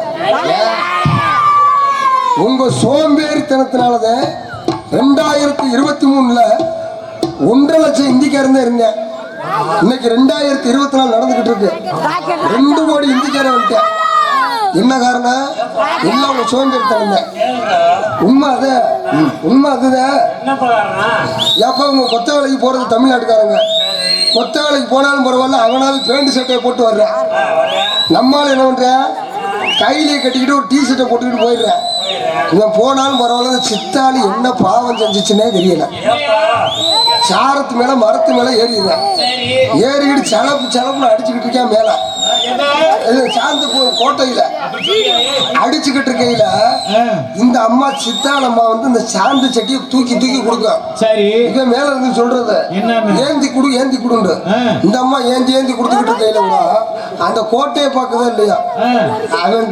உங்க சோம்பேறித்தனத்தினாலதான் 2023 1.5 லட்சம் இந்திக்காரன் தான் இருங்க. இன்னைக்கு 2024 நடந்துகிட்டு இருக்கு. 2 கோடி இந்திக்காரன் வந்துட்டேன். என்ன காரணம்? எல்லாம் உங்க சோம்பேறித்தனம் தான். உண்மை அதுதான். ஏப்பா உங்க கொத்த வேலைக்கு போறது தமிழ்நாட்டுக்காரங்க, கொத்த வேலைக்கு போனாலும் பரவாயில்ல, அவனாவது பேண்ட் சட்டையை போட்டு வர்றேன். நம்மளால என்ன பண்றேன், கையிலேயே கட்டிக்கிட்டு ஒரு டீ ஷர்ட்டை போட்டுக்கிட்டு போயிடுறேன். இவன் போனாலும் பரவாயில்ல, சித்தாளி என்ன பாவம் செஞ்சுச்சுன்னே தெரியல. சாரத்து மேல மரத்து மேல ஏறிடுறேன். ஏறிக்கிட்டு சலப்புன்னு அடிச்சுக்கிட்டு இருக்கேன் மேல சார்ந்து கோட்டையில அடிச்சுக்கிட்டு இருக்கையில இந்த அம்மா சித்தாளம்மா வந்து இந்த சாந்து சட்டியை தூக்கி கொடுக்கும். சரி, இவன் மேல இருந்து சொல்றது ஏந்தி குடுண்டு. இந்த அம்மா ஏந்தி கொடுத்துக்கிட்டு இருக்கையில கூட அந்த கோட்டையை பார்க்கவே இல்லையா அவன்.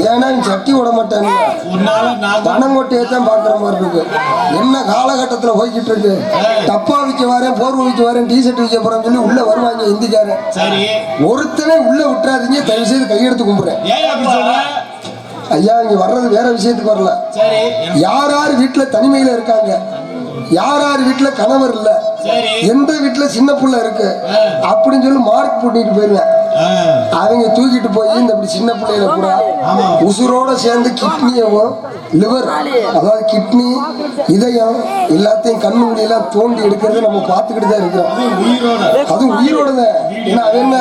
ஏன்னா சட்டி விட மாட்டேன், தனங்கோட்டையை தான் பாக்குற மாதிரி இருக்கு. என்ன காலகட்டத்துல போய்கிட்டு இருக்கு. தப்பா விற்க வரேன், போர்வை விற்க வரேன், டிஷர்ட் விற்க போறேன்னு சொல்லி உள்ள வருவாங்க இந்திக்காரன். ஒருத்தனே உள்ள விட்டுறாதீங்க, தயவு செய்து கையெடுத்து கும்பிடுறேன். ஐயா இங்க வர்றது வேற விஷயத்துக்கு வரல. யார் வீட்டுல தனிமையில இருக்காங்க, யார் வீட்டுல கணவர் இல்ல, எந்த வீட்டுல சின்ன புள்ள இருக்கு அப்படின்னு சொல்லி மார்க் பண்ணிட்டு போயிருவேன். அவங்க தூக்கிட்டு போய் இந்த இப்படி சின்ன பிள்ளையில கூட உசுரோட சேர்ந்து கிட்னியவும் லிவர், அதாவது கிட்னி இதயம் எல்லாத்தையும் கண்ணு முடியெல்லாம் தோண்டி எடுக்கிறது நம்ம பார்த்துக்கிட்டு தான் இருக்கிறோம். அதுவும் உயிரோட தான். ஏன்னா அது என்ன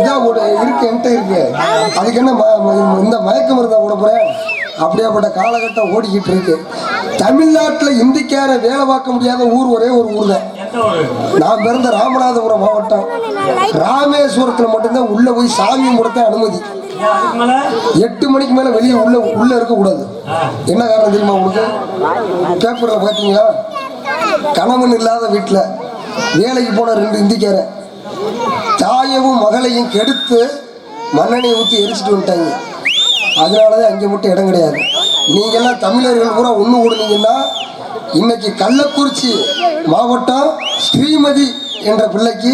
இதா கூட இருக்கு, என்கிட்ட இருக்கு. அதுக்கு என்ன இந்த மயக்க மருந்தா கூட போறேன். அப்படியாப்பட்ட காலகட்டம் ஓடிக்கிட்டு இருக்கு. தமிழ்நாட்டில் இந்திக்கார வேலை பார்க்க முடியாத ஊர் ஒரே ஒரு ஊர் தான். நான் பிறந்த ராமநாதபுரம் மாவட்டம் ராமேஸ்வரத்தில் மட்டும்தான் உள்ள போய் சாமி முடத்த அனுமதி. 8 மணிக்கு மேல வெளியே உள்ள இருக்கக்கூடாது. என்ன காரணம் தெரியுமா உங்களுக்கு? பேப்பர்ல பாத்தீங்களா, கணவன் இல்லாத வீட்டுல வேலைக்கு போன 2 இந்திக்கார தாயவும் மகளையும் கெடுத்து மண்ணெண்ணெய் ஊற்றி எரிச்சிட்டு வந்துட்டாங்க. அதனாலதான் அங்கே மட்டும் இடம் கிடையாது. நீங்க எல்லாம் தமிழர்கள் பூரா ஒண்ணு கூடுனீங்கன்னா இன்னைக்கு கள்ளக்குறிச்சி மாவட்டம் ஸ்ரீமதி என்ற பிள்ளைக்கு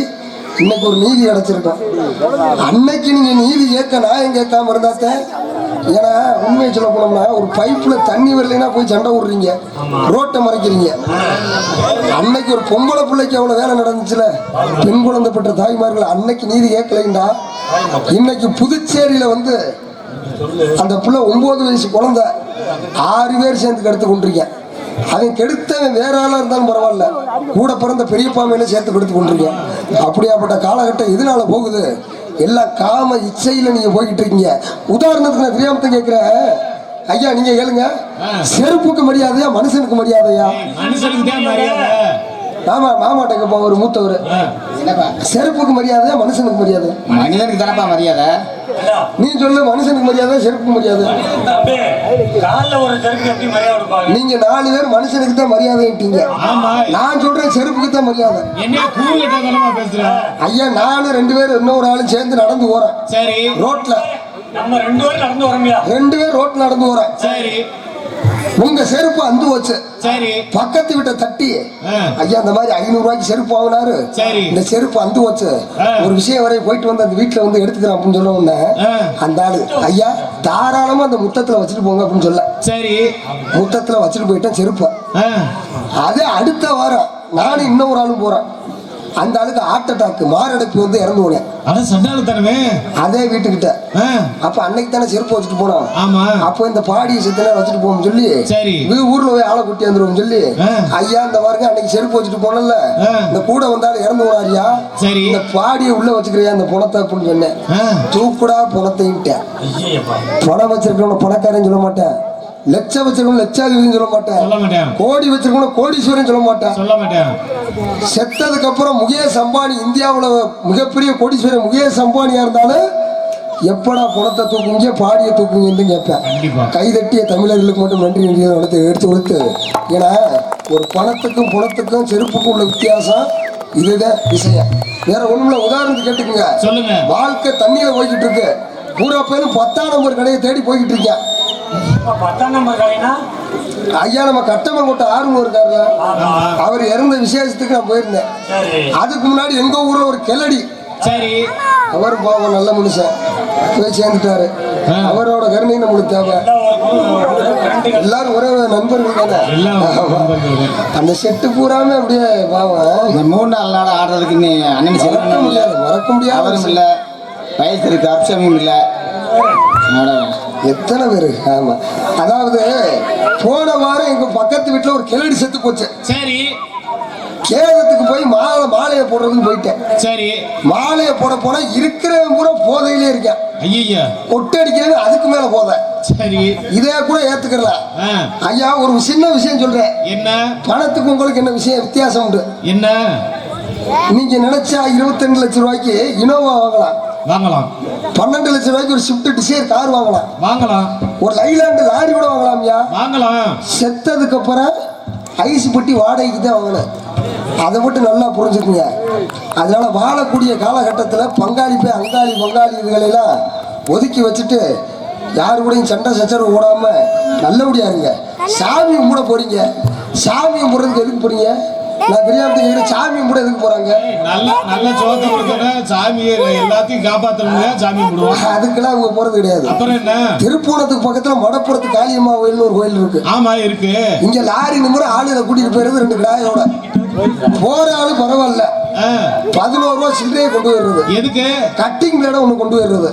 இன்னைக்கு ஒரு நீதி கிடைச்சிருக்கோம். அன்னைக்கு நீங்க நீதி கேட்க நான் கேட்காம இருந்தாத்த. ஏன்னா உண்மையை சொல்ல போனோம்னா ஒரு பைப்ல தண்ணி வரலைன்னா போய் சண்டை விடுறீங்க, ரோட்டை மறைக்கிறீங்க. அன்னைக்கு ஒரு பொம்பளை பிள்ளைக்கு அவ்வளவு வேலை நடந்துச்சுல, பெண் குழந்தை பெற்ற தாய்மார்கள் அன்னைக்கு நீதி கேட்கலைண்டா. இன்னைக்கு புதுச்சேரியில வந்து அந்த பிள்ளை 9 வயசு குழந்தை 6 பேர் சேர்ந்து கெடுத்து கொண்டிருக்கேன். அவன் கெடுத்தவன் வேற ஆளா இருந்தாலும் பரவாயில்ல, கூட பிறந்த பெரியப்பா மேல சேர்த்து கெடுத்து கொண்டிருக்கேன். அப்படியாப்பட்ட காலகட்டம் எதனால போகுது? எல்லாம் காம இச்சையில நீங்க போய்கிட்டு இருக்கீங்க. உதாரணத்துக்கு நான் தெரியாம கேட்கிறேன். ஐயா நீங்க கேளுங்க, செருப்புக்கு மரியாதையா மனுஷனுக்கு மரியாதையா? ஆமா, மாமாட்ட போக ஒரு மூத்தவர், செருப்புக்கு மரியாதையா மனுஷனுக்கு மரியாதை? மனிதனுக்கு தானப்பா மரியாதை. நீ சொல்லு, மனுஷனுக்கு மரியாதை செருப்புக்கு மரியாதை? நீங்க 4 பேர் மனுஷனுக்கு தான் மரியாதைட்டீங்க. நான் சொல்றேன் செருப்புக்கு தான் மரியாதை. ஐயா நானும் 2 பேர் இன்னொரு ஆளும் சேர்ந்து நடந்து போறேன் ரோட்ல. நம்ம 2 பேர் நடந்து வரோம். 2 பேர் ரோட்ல நடந்து போறேன். சரி, உங்க செருப்பு அந்து வச்சு பக்கத்து விட்ட தட்டி, ஐயா அந்த மாதிரி 500 ரூபாய்க்கு செருப்பு வாங்கினாரு, இந்த செருப்பு அந்து வச்சு ஒரு விஷயம் வரைய போயிட்டு வந்து அந்த வீட்டுல வந்து எடுத்துக்கிறேன் அப்படின்னு சொல்ல உடனே அந்த ஆளு ஐயா தாராளமா அந்த முத்தத்துல வச்சுட்டு போங்க அப்படின்னு சொல்ல, சரி முத்தத்துல வச்சுட்டு போயிட்டேன் செருப்பு. அதே அடுத்த வாரம் நானும் இன்னொரு ஆளும் போறேன். அந்த ஆளுக்கு ஹார்ட் அட்டாக், மாரடைப்பு வந்து இறந்து போனேன். அதே வீட்டுக்கிட்ட. அப்ப அன்னைக்கு தானே செருப்பு வச்சுட்டு போனோம். அப்போ இந்த பாடி செத்தனை வச்சுட்டு போவோம் சொல்லி ஊர்ல போய் ஆளை கூட்டி வந்துருவோம் சொல்லி, ஐயா இந்த பாருங்க அன்னைக்கு செருப்பு வச்சுட்டு போனல, இந்த கூட வந்தாலும் இறந்து போனாரியா, இந்த பாடியை உள்ள வச்சுக்கிறியா இந்த பணத்தை அப்படின்னு சொன்னேன். தூக்குடா பணத்தைன்ட்டேன். பணம் வச்சிருக்கவன பணக்காரன் சொல்ல மாட்டேன், லட்சம் வச்சிருக்கணும் லட்சாதிபதினு சொல்ல மாட்டேன், கோடி வச்சிருக்கணும் கோடீஸ்வரன் சொல்ல மாட்டேன். செத்ததுக்கு அப்புறம் முகேஷ் அம்பானி, இந்தியாவில் மிகப்பெரிய கோடீஸ்வரன் முகேஷ் அம்பானியா இருந்தாலும் எப்படா பணத்தை தூக்குங்க பாடியை தூக்குங்கன்னு கேட்பேன். கைதட்டிய தமிழர்களுக்கு மட்டும் நன்றி எடுத்து கொடுத்து. ஏன்னா ஒரு பணத்துக்கும் பணத்துக்கும் செருப்புக்கும் உள்ள வித்தியாசம் இதுதான் விஷயம், வேற ஒண்ணுல. உதாரணத்துக்கு கேட்டுக்குங்க, சொல்லுங்க. வாழ்க்கை தண்ணியில போய்கிட்டு இருக்கு, பூரா பேரும் 10ஆம் நம்பர் கடையை தேடி போய்கிட்டு இருக்கேன். 10ஆம் நம்பர் கடைனா ஐயா நம்ம கட்டமங்கோட்டை ஆறுமுகம் இருக்காருல, அவர் இறந்த விசேஷத்துக்கு நான் போயிருந்தேன். அதுக்கு முன்னாடி எங்க ஊர்ல ஒரு கிளடி, சரி அவர் பாவம் நல்ல மனுஷன் போய் சேர்ந்துட்டாரு. அவரோட கருணை நம்மளுக்கு தேவை. எல்லாரும் ஒரே நண்பர்கள் தானே. அந்த செட்டு பூராமே அப்படியே பாவம் 3 நாள் ஆடுறதுக்கு அண்ணன் மறக்க முடியாது, மறக்க முடியாது. அவரும் இல்லை, வயசு இருக்கு, அப்சமும் இல்லை, எத்தனை பேரு. ஆமா, அதாவது போன வாரம் எங்க பக்கத்து வீட்டுல ஒரு கிளடி செத்து போச்சு. சரி, கேதத்துக்கு போய் மாலையை போடுறதுக்கு போயிட்டேன். சரி. மாலையை போனா இருக்கிறவன் பூரா போதையிலே இருக்கேன். ஐயா ஒட்டடிக்கிறது அதுக்கு மேல போத. சரி. இதே கூட ஏத்துக்கல. ஐயா ஒரு சின்ன விஷயம் சொல்றேன். என்ன? பணத்துக்கு உங்களுக்கு என்ன விஷயம் வித்தியாசம் உண்டு? என்ன? நீங்க நினைச்சா 22 லட்சம் ரூபாய்க்கு இனோவா வாங்கலாம். 12 லட்சம் ரூபாய்க்கு ஒரு ஸ்விஃப்ட் டிசைர் கார் வாங்கலாம். ஒரு லைலாண்டு லாரி கூட வாங்கலாம். செத்ததுக்கு அப்புறம் ஐஸ் பெட்டி வாடகைக்கு தான் வாங்கணும். அதை மட்டும் நல்லா புரிஞ்சுக்குங்க. அதனால வாழக்கூடிய காலகட்டத்தில் பங்காளி இதுகளெல்லாம் ஒதுக்கி வச்சுட்டு யாரு கூடயும் சண்டை சச்சரவு ஓடாம நல்லபடியா இருங்க. சாமி கும்பிட போறீங்க. சாமி கும்பிடுறதுக்கு எதுக்கு போறீங்க? நான் தெரியாம சாமி கும்பிட எதுக்கு போறாங்க? நல்ல சோத்தை கொடுத்தா சாமி எல்லாத்தையும் காப்பாத்தணுங்க. சாமி கும்பிடுவோம். அதுக்கெல்லாம் அவங்க போறது கிடையாது. அப்புறம் என்ன? திருப்பூணத்துக்கு பக்கத்துல மடப்புறத்து காளியம்மா கோயில் ஒரு கோயில் இருக்கு. ஆமா இருக்கு. இங்க லாரி நம்பர் ஆளுகளை கூட்டிட்டு போயிருது 2 கிடாயோட. போற ஆளு பரவாயில்ல. 11 ரூபா சில்லறையை கொண்டு போயிடுறது. எதுக்கு? கட்டிங் பிளேட ஒண்ணு கொண்டு போயிடுறது.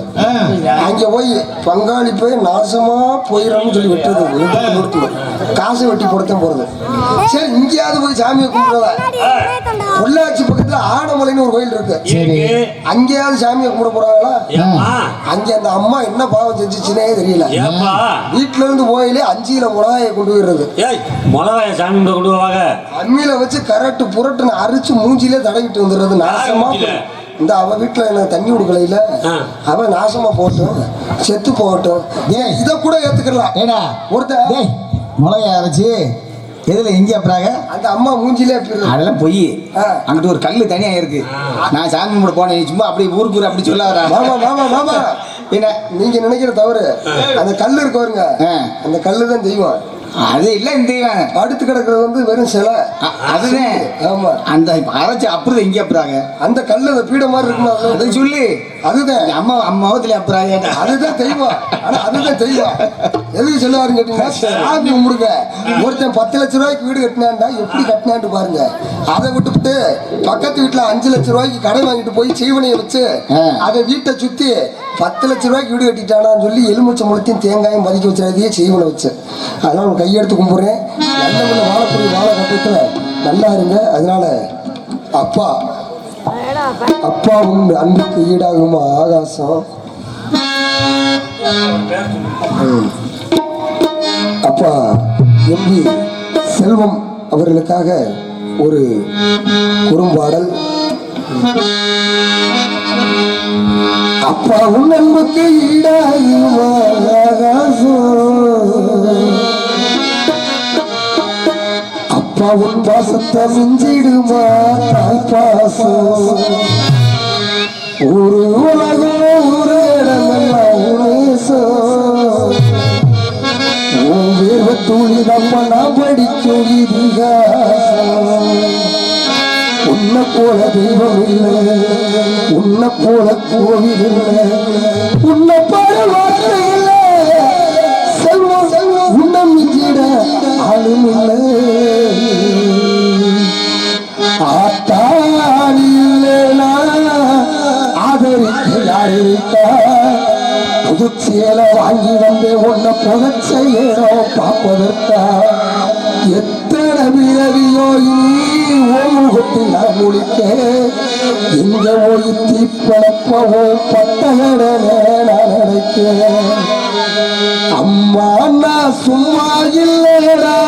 அங்க போய் பங்காளி போய் நாசமா போயிடணும்னு சொல்லி வெட்டுறது. காசை வெட்டி போடத்தான் போறது. சரி, இங்கேயாவது போய் சாமியை கும்பிடுவ. பொள்ளாச்சி பக்கத்துல ஆனமலைன்னு ஒரு கோயில் இருக்கு. அங்கேயாவது சாமியை கும்பிட போறாங்களா? அங்க அந்த அம்மா என்ன பாவம் செஞ்சுச்சுன்னே தெரியல. வீட்டுல இருந்து போயிலே 5 கிலோ மிளகாயை கொண்டு போயிடுறது. மிளகாய சாமி கொண்டு போவாங்க. அம்மியில வச்சு கரட்டு புரட்டுன்னு அரிச்சு மூஞ்சிலே தடவிட்டு வந்துடுறது. நாசமா இந்த அவ வீட்டுல எனக்கு தண்ணி கொடுக்கல. அவன் நாசமா போட்டோம், செத்து போகட்டும். ஏன் இதை கூட ஏத்துக்கலாம். ஏடா ஒருத்தன் மிளகாய் அரைச்சி எதுல எங்க அப்புறாங்க அந்த அம்மா மூஞ்சிலே அதெல்லாம் பொய். அங்கிட்டு ஒரு கல்லு தனியா இருக்கு. நான் சாமி கும்பிட போனேன். சும்மா அப்படியே ஊருக்கு அப்படி சொல்லாதா? மாமா என்ன நீங்க நினைக்கிற தவறு. அந்த கல்லு இருக்கு பாருங்க, அந்த கல்லு தான் தெய்வம். அது இல்ல இந்த அடுத்து கிடக்குறது வந்து வெறும் சிலை. அதுதான். ஆமா, அந்த அரைச்சு அப்புறம் எங்க அப்புறாங்க அந்த கல்லு அந்த பீட மாதிரி இருக்குமா? அதை சொல்லி அதுதான் அம்மா அம்மாவத்துல அப்புறாங்க. அதுதான் தெய்வம். ஆனா அதுதான் தெய்வம். எதுக்கு சொல்லுவாருன்னு கேட்டீங்கன்னா, சாமி கும்பிடுங்க. ஒருத்தன் 10 லட்சம் ரூபாய்க்கு வீடு கட்டினான்டா எப்படி கட்டினான்னு பாருங்க. அதை விட்டுவிட்டு பக்கத்து வீட்டுல 5 லட்சம் ரூபாய்க்கு கடை வாங்கிட்டு போய் செய்வனையை வச்சு அதை வீட்டை சுத்தி 10 லட்சம் ரூபாய்க்கு வீடு கட்டிட்டானான்னு சொல்லி எலுமிச்சம்பழத்தையும் தேங்காயும் பதுக்கி வச்சுறதையே செய்வனை வச்சு. அதனால கையெடுத்து கும்பிடுறேன். நல்ல முள்ள வாழக்கூடிய வாழக்கட்டத்துல நல்லா இருங்க. அதனால அப்பாவும் அன்புக்கு ஈடாகுமா ஆகாசம். அப்பா எம்பி செல்வம் அவர்களுக்காக ஒரு குறும்பாடல். அப்பாவும் அன்புக்கு ஈடாகுமா ஆகாசம். அப்பாவும் பாசத்தை மிஞ்சிடுமா தாய் பாசம். ஒரு உலகம் ஒரு இடமெல்லாம் உனேசம். உன் வேர்வ துளிதப்ப நான் படிக்கும் இதிகாசம். உன்னை போல தெய்வம் இல்லை, உன்னை போல கோவில் இல்லை, உன்னை போல வார்த்தை இல்லை. செல்வம் உன்னை மிஞ்சிட ஆளும் இல்லை. ஆத்தாள் இல்லைனா ஆதரிக்க யார் இருக்கா? புது சேலை வாங்கி வந்து உன்னை புகச்ச ஏறோ பார்ப்பதற்கா? எத்தனை பிறவியோ இனி ஓமுகத்தில் நான் முடிக்க. எங்க போய் தீப்பழப்பவோ பட்டகட நான் நினைக்கிறேன். அம்மா நான் சும்மா இல்லைடா,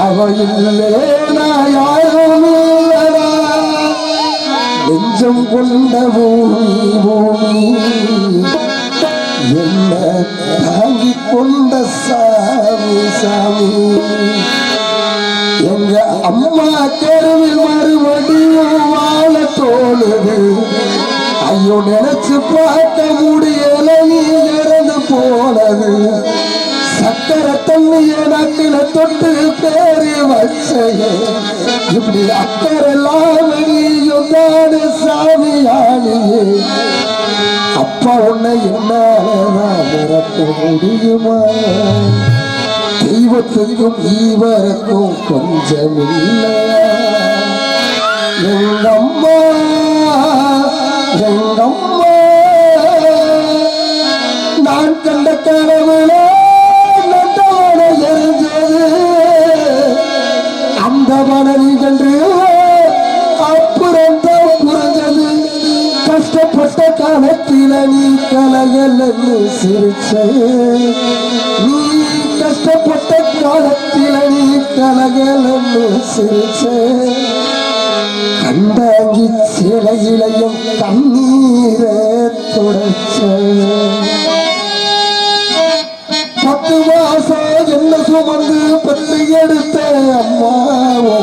அவ இல்லைனா யாரும் இல்லடா. நெஞ்சம் கொண்ட பூமி என்ன தாங்கி கொண்ட சாமி. எங்க அம்மா தெருவில் மறுபடியும் வாழ தோணுது. ஐயோ நினைச்சு பார்க்க முடியல, நீ இறந்து போனது. சக்கரை தண்ணிய நாக்கில தொட்டு பேரு வச்சையே. இப்படி அக்கரெல்லாம் நீயும் தானே சாமியானியே. அப்பா உன்னை என்னாலதான் மறக்க முடியுமா? தெய்வத்துக்கும் ஈவருக்கும் கொஞ்சம் இல்லையா? எங்கம்மா நான் கண்ட கனவுல நட்டவன எரிஞ்சது. அந்த சிரிச்ச நீ கஷ்டப்பட்ட காலத்தில நீ கலகலன்னு சிரிச்ச கண்டாங்கி சிலையிலையும் கண்ணீரை தொடச்ச 10 மாசம் என்ன சுமந்து பெற்று எடுத்த அம்மாவோ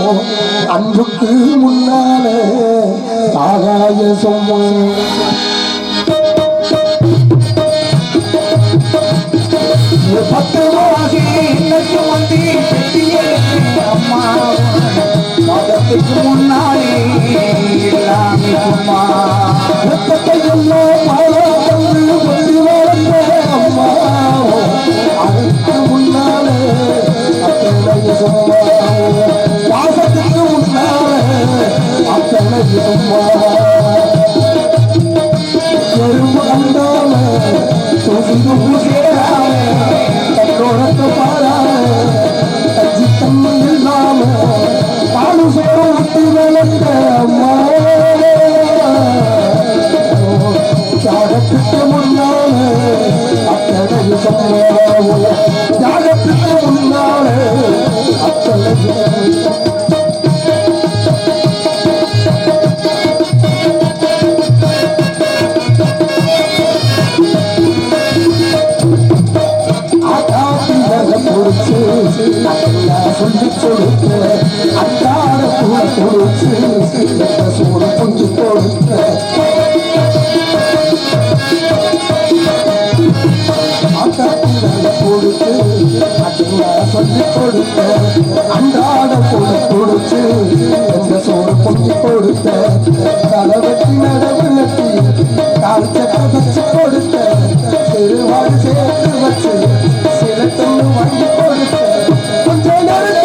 அன்புக்கு முன்னாலே ஆகாய சும்மா 10 மாசம் என்ன சுமந்து பெற்று எடுத்த அம்மாவோ மதத்துக்கு முன்னாலே எல்லாமே சும்மா எல்லாம் மழை வந்து கொண்டு வளர்ந்த அம்மாவோ அதுக்கு முன்னாலே அத்தனை சும்மா பாசத்துக்கு முன்னாலே அத்தனை சும்மா எறும்பு கண்டாம தூசிந்து பூசேராம தன்னோடத்தை பாராம தஞ்சி தண்ணி இல்லாம பாடு சோறு ஊட்டி வளர்ந்த அம்மா தியாகத்துக்கு முன்னாலே அத்தனை சொன்னாவோ தியாகத்துக்கு முன்னாலே அத்தனை சொல்லி கொடுத்த அன்றாட கூட கொடுத்து சூடு பொங்கி கொடுத்த கொடுத்து சொல்லி கொடுத்த அன்றாட கூட கொடுத்து எந்த சோறு பொங்கி கொடுத்த தலைவட்டி நடவு நட்டி கால் சட்டை வச்சு கொடுத்த சிறுவாடு சேர்த்து வச்சு சில தண்ணு வாங்கி கொடுத்த கொஞ்ச நேரம்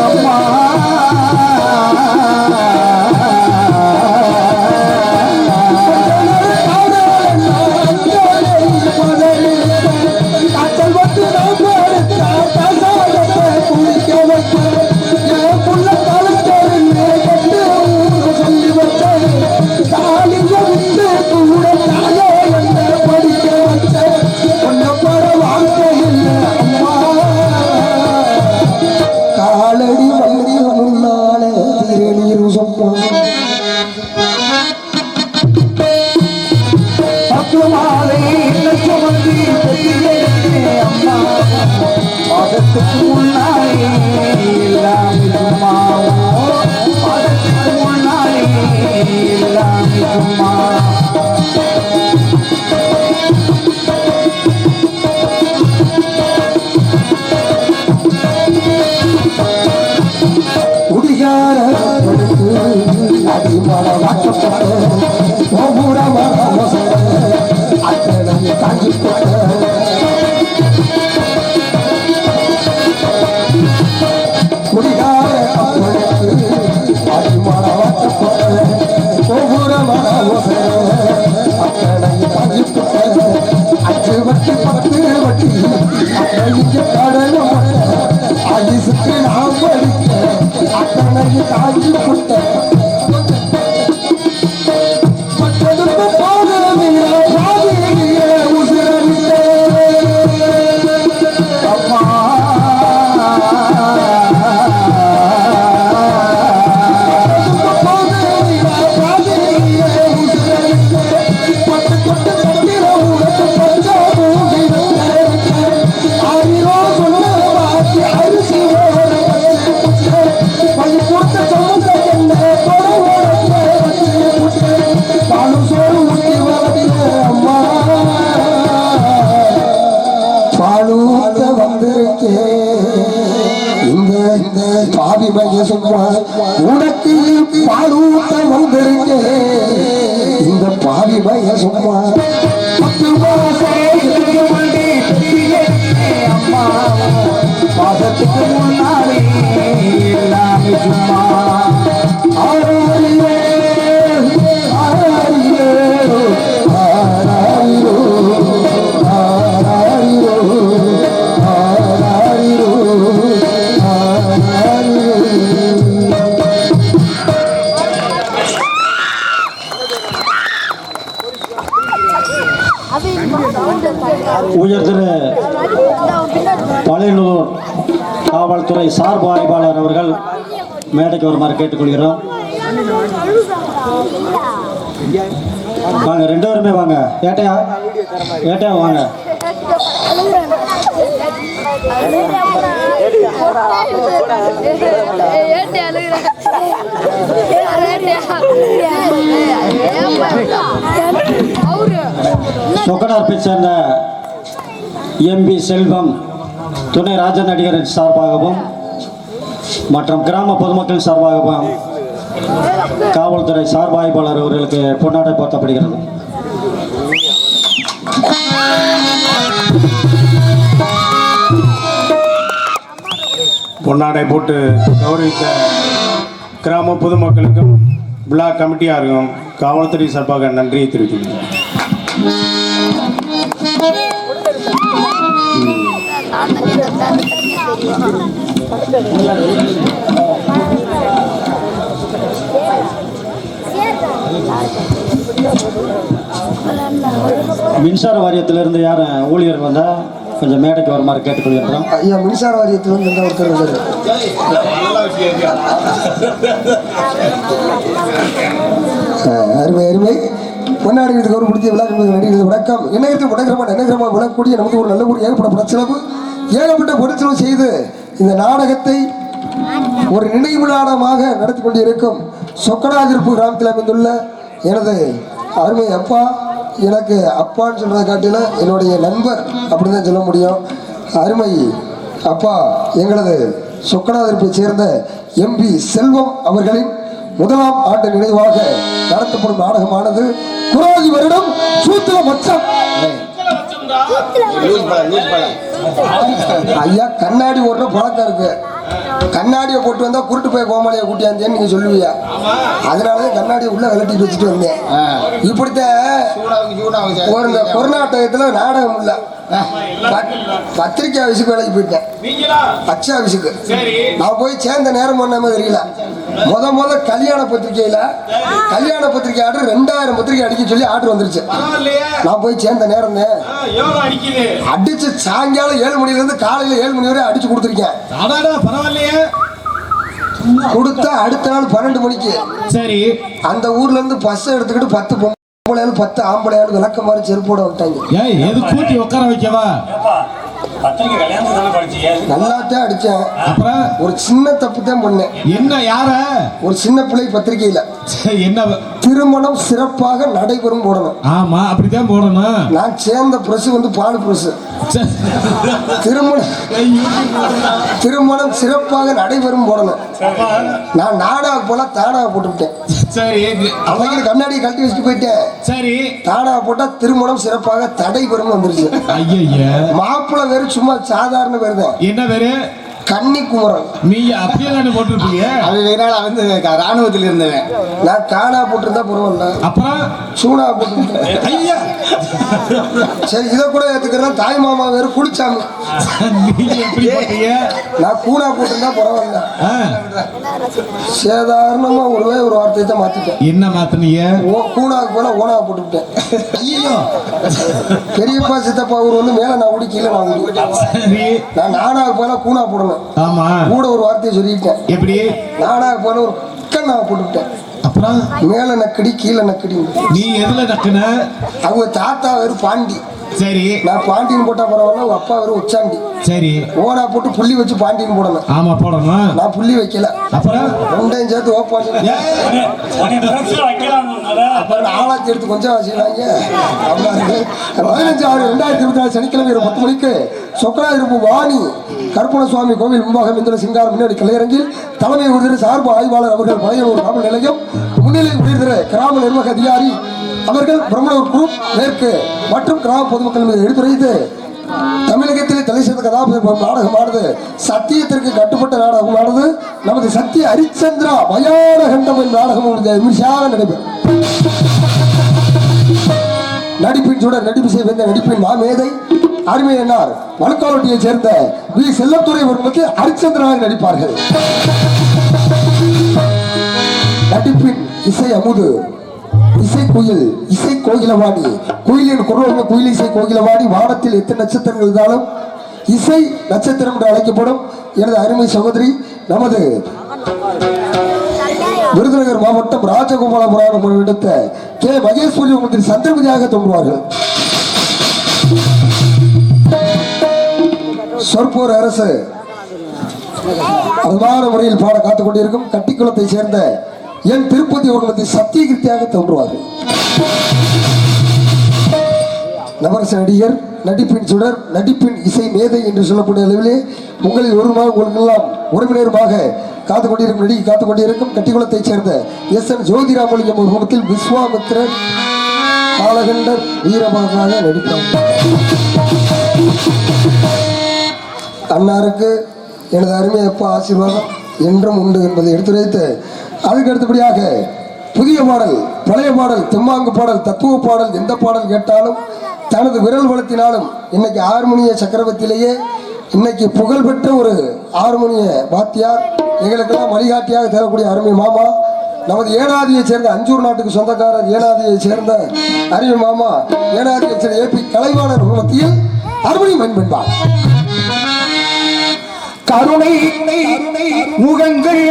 அம்மா காலடி வண்டி முன்னாலே திருநீர் பக்குமாலை சுமந்தி அம்மா மதத்துக்கு முன்னாலே எல்லாம் சும்மாவோ மதத்துக்கு முன்னாலே எல்லாம் சும்மா குடிகார அடிமல வாக்கப்பட்ட அத்தனை தாங்கி குடிகார அடிமல வாக்கப்பட்ட அத்தனை தாங்கி அஞ்சு வட்டி 10 வட்டி அத்தனை கடலும் அலிசுக்கு நாம் படிக்க அத்தனை தாங்கி புட்ட மற்றதுக்கு போகவில்லை உசிரவில்லை அம்மா உனக்கு பாலூட்ட வந்திருக்கே இந்த பாவிமய சும்மா 10 மாசம் அம்மா பாதத்துக்கு முன்னாலே எல்லாமே சும்மா ஆராயிரோ ஆராயிரோ ஆராயிரோ ஆராயிரோ ஆராயிரோ ஆராயிரோ உயர்திரு பழையனூர் காவல்துறை சார்பு ஆய்வாளர் அவர்கள் மேடைக்கு வருமாறு கேட்டுக்கொள்கிறோம். வாங்க, ரெண்டு பேருமே வாங்க. ஏட்டையா ஏட்டையா வாங்க. சொக்கனார்பை சேர்ந்த எம்பி செல்வம் துணை ராஜ நடிகரின் சார்பாகவும் மற்றும் கிராம பொதுமக்கள் சார்பாகவும் காவல்துறை சார்பு ஆய்வாளர் அவர்களுக்கு பொன்னாடை போர்த்தப்படுகிறது. பொன்னாடை போட்டு கௌரவித்த கிராம பொதுமக்களுக்கும் பிளாக் கமிட்டியாருக்கும் காவல்துறை சார்பாக நன்றியை தெரிவித்துள்ளேன். மின்சார வாரியத்திலிருந்து யார் ஊழியர் வந்தா கொஞ்சம் மேடைக்கு வருமாறு கேட்டுக்கொள்கிறோம். ஐயா, மின்சார வாரியத்திலிருந்து எந்த ஒருத்தர் வந்தாரு? அருமை அருமை. பொன்னாடி வீட்டுக்கு ஒரு பிடிச்ச விழா நடிகர்கள் வணக்கம். இணையத்தில் உடகிரமா விழக்கூடிய நமக்கு ஒரு நல்ல ஒரு ஏகப்பட்ட பிரச்சனை ஏகப்பட்ட பொருட்செலவு செய்து இந்த நாடகத்தை ஒரு நினைவு நாடகமாக நடத்தி கொண்டிருக்கும் சொக்கனாதிருப்பு கிராமத்தில் அமைந்துள்ள எனது அருமை அப்பா, எனக்கு அப்பான்னு சொல்றதை காட்டில என்னுடைய நண்பர் அப்படின்னு தான் சொல்ல முடியும். அருமை அப்பா எங்களது சொக்கனாதிருப்பை சேர்ந்த எம்பி செல்வம் அவர்களின் முதலாம் ஆண்டு நினைவாக நடத்தப்படும் நாடகமானது குராதி வருடம் சூத்திர மச்சம். ஐயா, கண்ணாடி ஓட்டுற பழக்கம் இருக்கு. கண்ணாடியை போட்டு வந்தா குருட்டு போய் கோமாளியை கூட்டியாந்தேன்னு நீங்க சொல்லுவியா. அதனாலதான் கண்ணாடியை உள்ள விளட்டிட்டு வச்சுட்டு வந்தேன். இப்படித்தான் ஒரு இந்த கொரோனா டயத்துல நாடகம் இல்ல, பத்திரிக்கை ஆஃபீஸுக்கு வேலைக்கு போயிட்டேன். அச்சு ஆஃபீஸுக்கு நான் போய் சேர்ந்த நேரம் பண்ணாம தெரியல. முத கல்யாண பத்திரிக்கை ஆர்டர் 2000 பத்திரிக்கை அடிக்க சொல்லி ஆர்டர் வந்துருச்சு. நான் போய் சேர்ந்த நேரம் அடிச்சு சாயங்காலம் 7 மணில இருந்து காலையில 7 மணி வரை அடிச்சு கொடுத்துருக்கேன். கொடுத்தா அடுத்த நாள் 12 மணிக்கு சரி அந்த ஊர்ல இருந்து பஸ் எடுத்துக்கிட்டு 10 பொம்பளையாலும் 10 ஆம்பளையாலும் விளக்க மாதிரி செருப்போட விட்டாங்க. உட்கார வைக்கவா? நல்லாத்தான் அடிச்சேன். அப்புறம் ஒரு சின்ன தப்பு தான் பண்ணேன். என்ன? யார? ஒரு சின்ன பிள்ளை பத்திரிகையில என்ன திருமணம் சிறப்பாக நடைபெறும் போடணும். ஆமா, அப்படித்தான் போடணும். நான் சேர்ந்த பிரஸ் வந்து பால் பிரஸ். திருமணம் சிறப்பாக நடைபெறும் போடணும். நான் நாடாக போல தானாக போட்டுவிட்டேன். சரி, அவங்க கண்ணாடியை கழட்டி வச்சுட்டு போயிட்டேன். சரி, தானாக போட்டா திருமணம் சிறப்பாக தடைபெறும் வந்துருச்சு. மாப்பிள்ளை வேறு சும்மா சாதாரண பேரு தான். என்ன பேரு? கன்னிக்குமரன். நீங்க அப்படியே தானே போட்டிருப்பீங்க. அவன் வந்து ராணுவத்தில் இருந்தவன். நான் காணா போட்டிருந்தா பரவாயில்ல. அப்புறம் சூனா போட்டு. ஐயா, சரி இதை கூட ஏத்துக்கிறேன். தாய் மாமா வேறு குளிச்சாங்க. நான் கூணா போட்டிருந்தா பரவாயில்ல. சாதாரணமா ஒரு வார்த்தையை தான் மாத்திட்டேன். என்ன மாத்தினீங்க? கூணாக்கு போல ஓனா போட்டுவிட்டேன். ஐயோ, பெரியப்பா சித்தப்பா ஊர் வந்து மேல நான் உடி கீழே நான் உடி. நான் நானாக்கு போல கூணா போடணும். ஆமா, கூட ஒரு வார்த்தையை சொல்லிட்டேன். எப்படி? நானாக போல ஒரு கண்ணா போட்டுவிட்டேன். அப்புறம் மேல நக்கடி கீழே நக்கடி. நீ எதுல நக்குன? அவங்க தாத்தா வேறு பாண்டி. சரி, நான் பாண்டியன் போட்டா பரவாயில்ல. உங்க அப்பா வேறு உச்சாண்டி. சரி, ஓனா போட்டு புள்ளி வச்சு பாண்டியன் போடணும். ஆமா, போடணும். நான் புள்ளி வைக்கல. அப்புறம் ரெண்டையும் சேர்த்து ஓப்பாண்டி. அப்புறம் ஆளாச்சி எடுத்து கொஞ்சம் வச்சுக்கிறாங்க. 15/6/2024 சனிக்கிழமை 10 மணிக்கு சொக்கனாதிருப்பு வாணி கருப்பண சுவாமி கோவில் முன்பாக மிந்துள்ள சிங்காரம் முன்னாடி கலையரங்கில் தலைமை உறுதியர் சார்பு ஆய்வாளர் அவர்கள் பழையனூர் காவல் நிலையம் முன்னிலை உறுதியர் கிராம நிர்வாக அதிகாரி அவர்கள் பிரம்மணூர் குரூப் மேற்கு மற்றும் கிராம பொதுமக்கள் மீது எடுத்துரைத்து தமிழகத்திலே தலை சிறந்த கதாபாத்திரம் நாடகமானது சத்தியத்திற்கு கட்டுப்பட்ட நாடகமானது நமது சத்திய ஹரிச்சந்திரா மயான கண்டம் என்ற நாடகம் விமர்சையாக நடைபெறும். நடிப்பின் சுடர் நடிப்பு செய்த நடிப்பின் மாமேதை அருமை என்னார் வழக்காவட்டியை சேர்ந்த வி செல்லத்துறை அவர்களுக்கு ஹரிச்சந்திராக நடிப்பார்கள். நடிப்பின் இசை அமுது இசை குயில் இசை கோகிலவாணி குயிலின் குரல் குயில் இசை கோகிலவாணி வானத்தில் எத்தனை நட்சத்திரங்கள் இருந்தாலும் இசை நட்சத்திரம் என்று அழைக்கப்படும் எனது அருமை சகோதரி நமது விருதுநகர் மாவட்டம் ராஜகோபாலபுரம் எடுத்த கே மகேஸ்வரி உங்களுக்கு சந்திரபதியாக தோன்றுவார்கள். சொற்போர் அரசு அருமையான முறையில் பாட காத்துக் கொண்டிருக்கும் கட்டிக்குளத்தை சேர்ந்த என் திருப்பதி அவர்களுக்கு சத்தியகிருத்தியாக தோன்றுவார்கள். நவரச நடிகர், நடிப்பின் சுடர், நடிப்பின் இசை மேதை என்று சொல்லக்கூடிய அளவிலே உங்களில் உங்களுக்கெல்லாம் உறவினருமாக காத்துக் கொண்டிருக்கும் நடிகை காத்துக் கொண்டிருக்கும் கட்டிக்குளத்தை சேர்ந்த எஸ்.என். ஜோதிராமலிங்கம் ஒரு முகத்தில் விஸ்வாமித்திரன் காலகண்டர் வீரமாக நடிப்பார். அன்னாருக்கு எனது அருமை அப்பா ஆசீர்வாதம் என்றும் உண்டு என்பதை எடுத்துரைத்து அதுக்கு அடுத்தபடியாக புதிய பாடல், பழைய பாடல், தெம்மாங்கு பாடல், தத்துவ பாடல், எந்த பாடல் கேட்டாலும் தனது விரல் வளத்தினாலும் இன்னைக்கு ஹார்மோனிய சக்கரவர்த்தியிலேயே இன்னைக்கு புகழ்பெற்ற ஒரு ஹார்மோனிய வாத்தியார், எங்களுக்கெல்லாம் வழிகாட்டியாக தேரக்கூடிய அருமை மாமா, நமது ஏனாதியை சேர்ந்த அஞ்சூர் நாட்டுக்கு சொந்தக்காரர், ஏனாதியை சேர்ந்த அருமை மாமா, ஏனாதியை சேர்ந்த ஏபி கலைவாணர் மத்தியில் ஹார்மோனியம் பயன்படுவார். கருணை முகங்கள்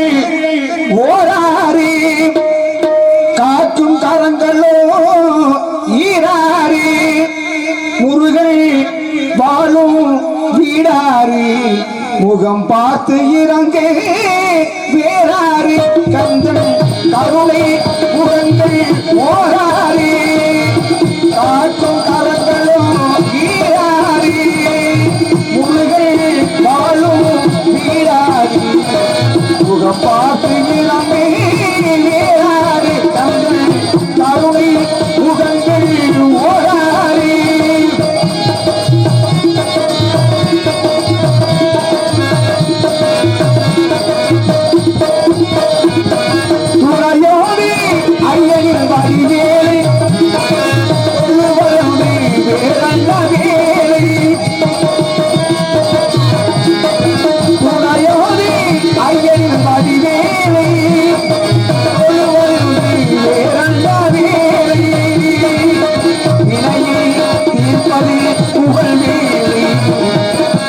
ஓராறு காற்றும் கரங்களோ ஈராறு முருகன் வாழும் வீடாறு முகம் பார்த்து இறங்க வேறாறு கந்தன் கருணை முகங்கள் ஓராறு காற்றும் கரங்களோ ஈராறு முருகன் வாழும் வீடாறு முகம் பார்த்து இளமே வேறாறு கந்தன் கருணை முகங்கள் ஓராறு துறையோடு ஐயனின் வடிவேலை சொல்லுவதே வேறல்ல வேலை துறையோடு ஐயனின் வடிவேலை சொல்லுவதே வேறல்ல வேலை வினையை தீர்ப்பது புகழ் வேலை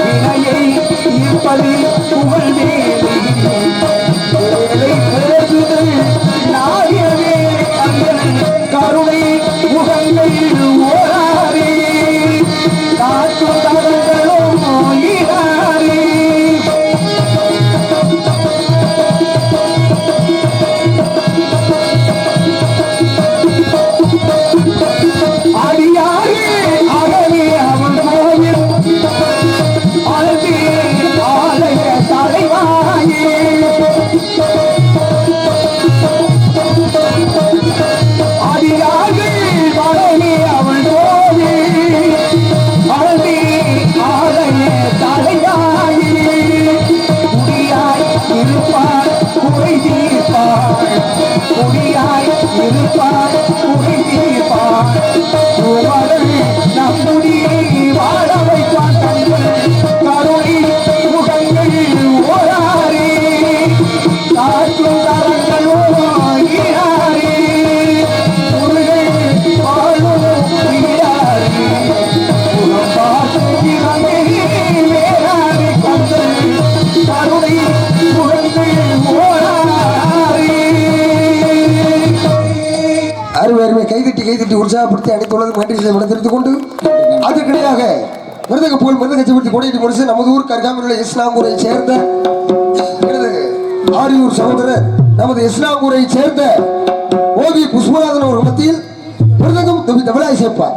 வினையை தீர்ப்பது புகழ் வேலை வேலை பேசுதல் நாய வேலை கந்தன் கருணை முகங்கள் ஓராறு காற்று கடல்களும் ஈராறு அடியாறு அகவே அவன் கோயில் அழகு ஆலய தலைவாயே அடியார்கள் மகனே அவன் கோயில் அழகு ஆலய தலைவாயே குடியாய் இருப்பார் குறை தீர்ப்பார் குடியாய் இருப்பார் குறை தீர்ப்பார் உமரல் நம்முடியை வாழ வைப்பான் தங்கள் கருணை முகங்கள் ஓராறு காற்றும் கரங்களோ ஈராறு முருகன் வாழும் வீராறு முகம் பார்த்து இறங்கே வேறாறு கந்தன் கருணை முகங்கள் ஓராறு அருமை அருமை கைதட்டி உற்சாகப்படுத்தி அனைத்துள்ளது நன்றி தெரிவித்துக் கொண்டு அதுக்கிடையாக மிருதக புகழ் மிருதக கட்சி கொடியிட்டு முடிச்சு நமது ஊருக்கு அருகாமையில் உள்ள இஸ்லாமூரை சேர்ந்த எனது ஆரியூர் சகோதரர் நமது இஸ்லாமூரை சேர்ந்த ஓவி புஷ்பநாதன் ஒரு மத்தியில் மிருதகம் தமிழாய் சேர்ப்பார்.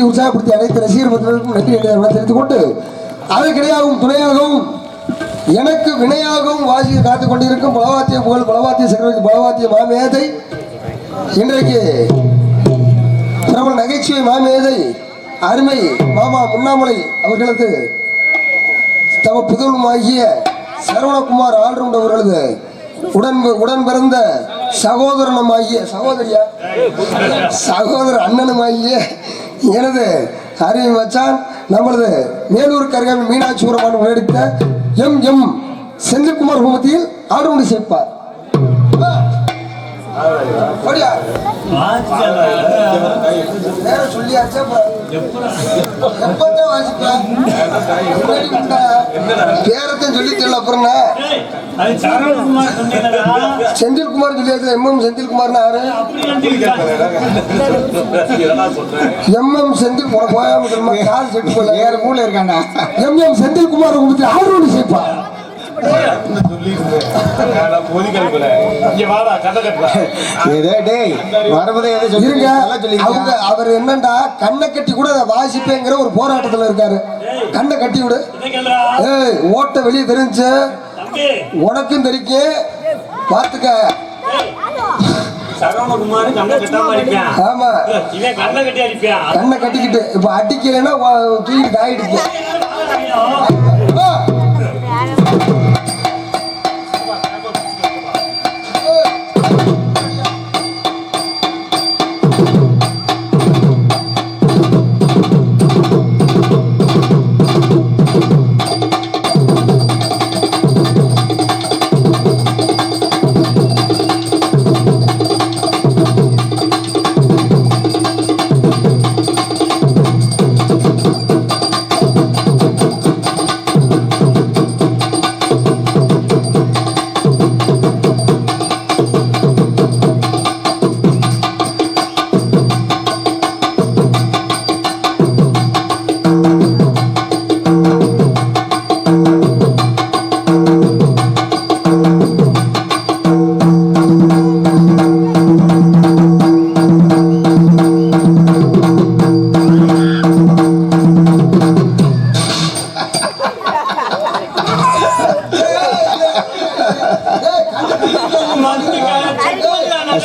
உற்சாகப்படுத்தி அனைத்து ரசிகர் மன்றங்களுக்கும் நன்றி தெரிவித்துக் கொண்டு அதற்கிடையாகவும் துணையாகவும் எனக்கு வினையாகவும் வாசிக்க காத்துக் கொண்டிருக்கும் பலவாத்திய புகழ் பலவாத்திய சக்கரவர்த்தி பலவாத்திய மாமேதை இன்றைக்கு பிரபல நகைச்சுவை மாமேதை அருமை மாமா முன்னாமலை அவர்களது தம புதல்வமாகிய சரவணகுமார் ஆல்ரவுண்ட் அவர்களது உடன் பிறந்த சகோதரனுமாகிய சகோதர அண்ணனுமாகிய எனது அருமை மச்சான் நம்மளது மேலூர் கருகாமி மீனாட்சி உரமான நடித்த எம் செந்தில்குமார் குமத்தியில் ஆல்ரவுண்ட் சேர்ப்பார். பேரத்தையும் சொல்லி தெரியல அப்புறம் செந்தில்குமார் சொல்லியாச்சு. எம் செந்தில்குமார் செந்தில் போயாம கால் செட்டு போல வேற மூல இருக்காங்க. எம் செந்தில்குமார் ஆல்ரவுண்ட் சேர்ப்பார். அவர் என்னண்டா கண்ணை கட்டி கூட வாசிப்பேங்கிற ஒரு போராட்டத்துல இருக்காரு. கண்ணை கட்டி விடு. ஓட்ட வெளியே தெரிஞ்சு உனக்கும் தெரிக்கும் பாத்துக்க. ஆமா கண்ணை கட்டிக்கிட்டு இப்ப அடிக்கலைன்னா தூக்கிட்டு ஆயிடுச்சு.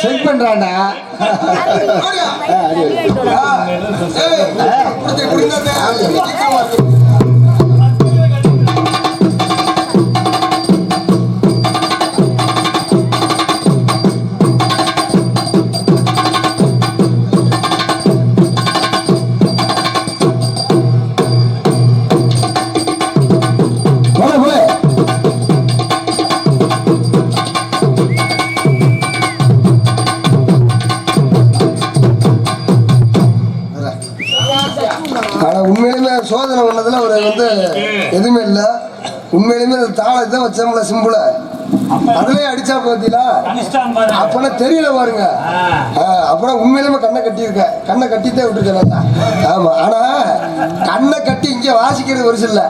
செக் பண்றாண்டா. சோதனை பண்ணதுல ஒரு எதுவுமே இல்ல. உண்மையிலுமே தாளத்தை வச்சோம்ல சிம்பிள அதுலயே அடிச்சா பார்த்தீங்களா அப்பனா தெரியல பாருங்க. அப்பனா உண்மையிலுமே கண்ணை கட்டியிருக்க. கண்ணை கட்டித்தான் விட்டுருக்கேன். ஆமா ஆனா கண்ணை கட்டி இங்க வாசிக்கிறது ஒரு சில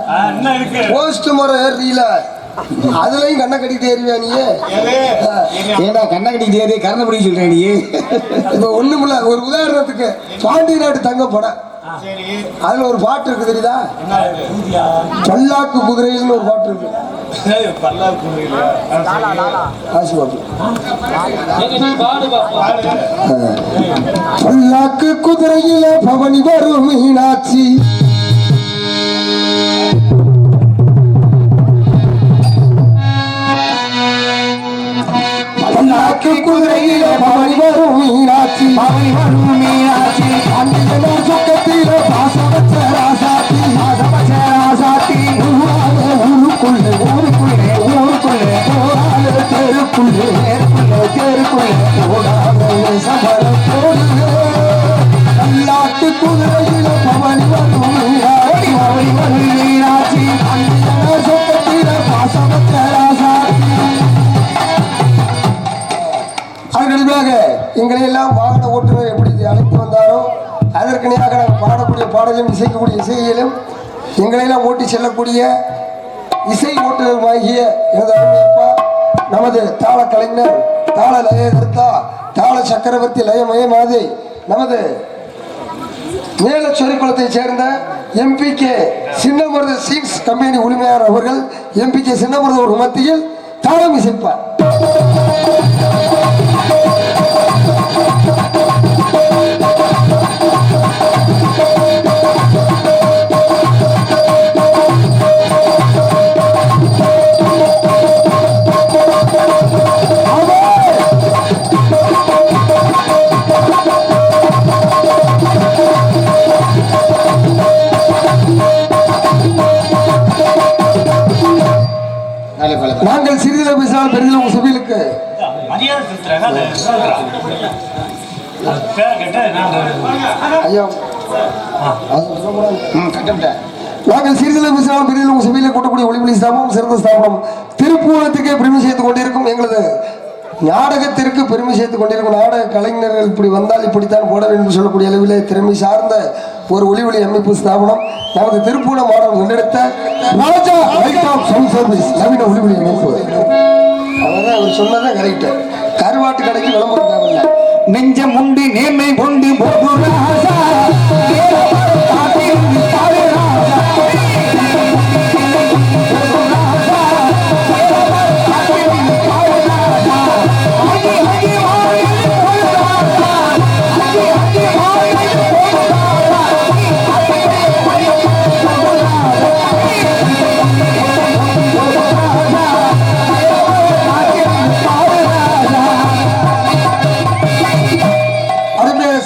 போஸ்ட் மரம் ஏறீல அதுலயும் கண்ணை கட்டிட்டு ஏறிவியா நீ? ஏன்னா கண்ணை கட்டிட்டு ஏறி கரண பிடிக்க சொல்றேன் நீ. இப்ப ஒண்ணுமில்ல ஒரு உதாரணத்துக்கு பாண்டி நாட்டு தங்க படம் அதுல ஒரு பாட்டு இருக்கு தெரியுதா? பல்லாக்கு குதிரைன்னு ஒரு பாட்டு இருக்கு. பல்லாக்கு குதிரையில பவனி வரும் மீனாட்சி பல்லாக்கு குதிரையில பவனி வரும் மீனாட்சி பவனி வரும் மீனாட்சி அந்த சுக்கத்தில பாசம் வச்ச ராசாத்தி பாசம் வச்ச ராசாத்தி ஊருக்குள்ளே ஊருக்குள்ளே ஊருக்குள்ளே போராட தெருக்குள்ளே தெருக்குள்ளே போடாத சமரத்தோடு பல்லாக்கு குதிரையில பவனி வரும் மீனாட்சி பவனி வரும் மீனாட்சி அந்த சுக்கத்தில பாசம் வச்ச ராசாத்தி. அதற்காக எங்களை எல்லாம் வாகன ஓட்டுநர் எப்படி அழைத்து வந்தாரோ அதற்கு நேராக நாங்கள் பாடக்கூடிய பாடலும் இசைக்கக்கூடிய இசையிலும் எங்களையெல்லாம் ஓட்டி செல்லக்கூடிய இசை ஓட்டுநருமாகிய எனது அருமையப்பா நமது தாள கலைஞர் தாள லயகர்த்தா தாள சக்கரவர்த்தி லயமயமாதி நமது மேலச்சொரிக்குளத்தை சேர்ந்த எம்பிகே சின்னமருது சீட்ஸ் கம்பெனி உரிமையாளர் அவர்கள் எம்பிகே சின்னமருது அவர்கள் மத்தியில் தாளம் இசைப்பார். நாங்கள் சிறிதில் பேசினால் பெரிதில் உங்கள் சபையிலுக்கு நாங்கள் சிறிதில் பேசினால் பெரிதில் உங்கள் சபையில் கூட்டக்கூடிய ஒளிமொழி ஸ்தாபனம் சிறந்த ஸ்தாபனம் திருப்பூரத்துக்கே பெருமை சேர்த்துக் கொண்டிருக்கும் எங்களது நாடகத்திற்கு பெருமை சேர்த்துக் கொண்டிருக்கும் நாடக கலைஞர்கள் இப்படி வந்தால் இப்படித்தான் போட வேண்டும் சொல்லக்கூடிய அளவிலே திறமை சார்ந்த ஒரு ஒளி அமைப்பு ஸ்தாபனம் நமது திருப்பூர மாவட்டம் முன்னெடுத்த ராஜா லைட் ஆஃப் சவுண்ட் சர்வீஸ் நவீன ஒளி அமைப்பு. அவர்தான் அவர் சொன்னதான் கரெக்ட். கருவாட்டு கடைக்கு விளம்பரம் தேவையில்லை. நெஞ்சம் உண்டு நேர்மை கொண்டு போகு ராஜா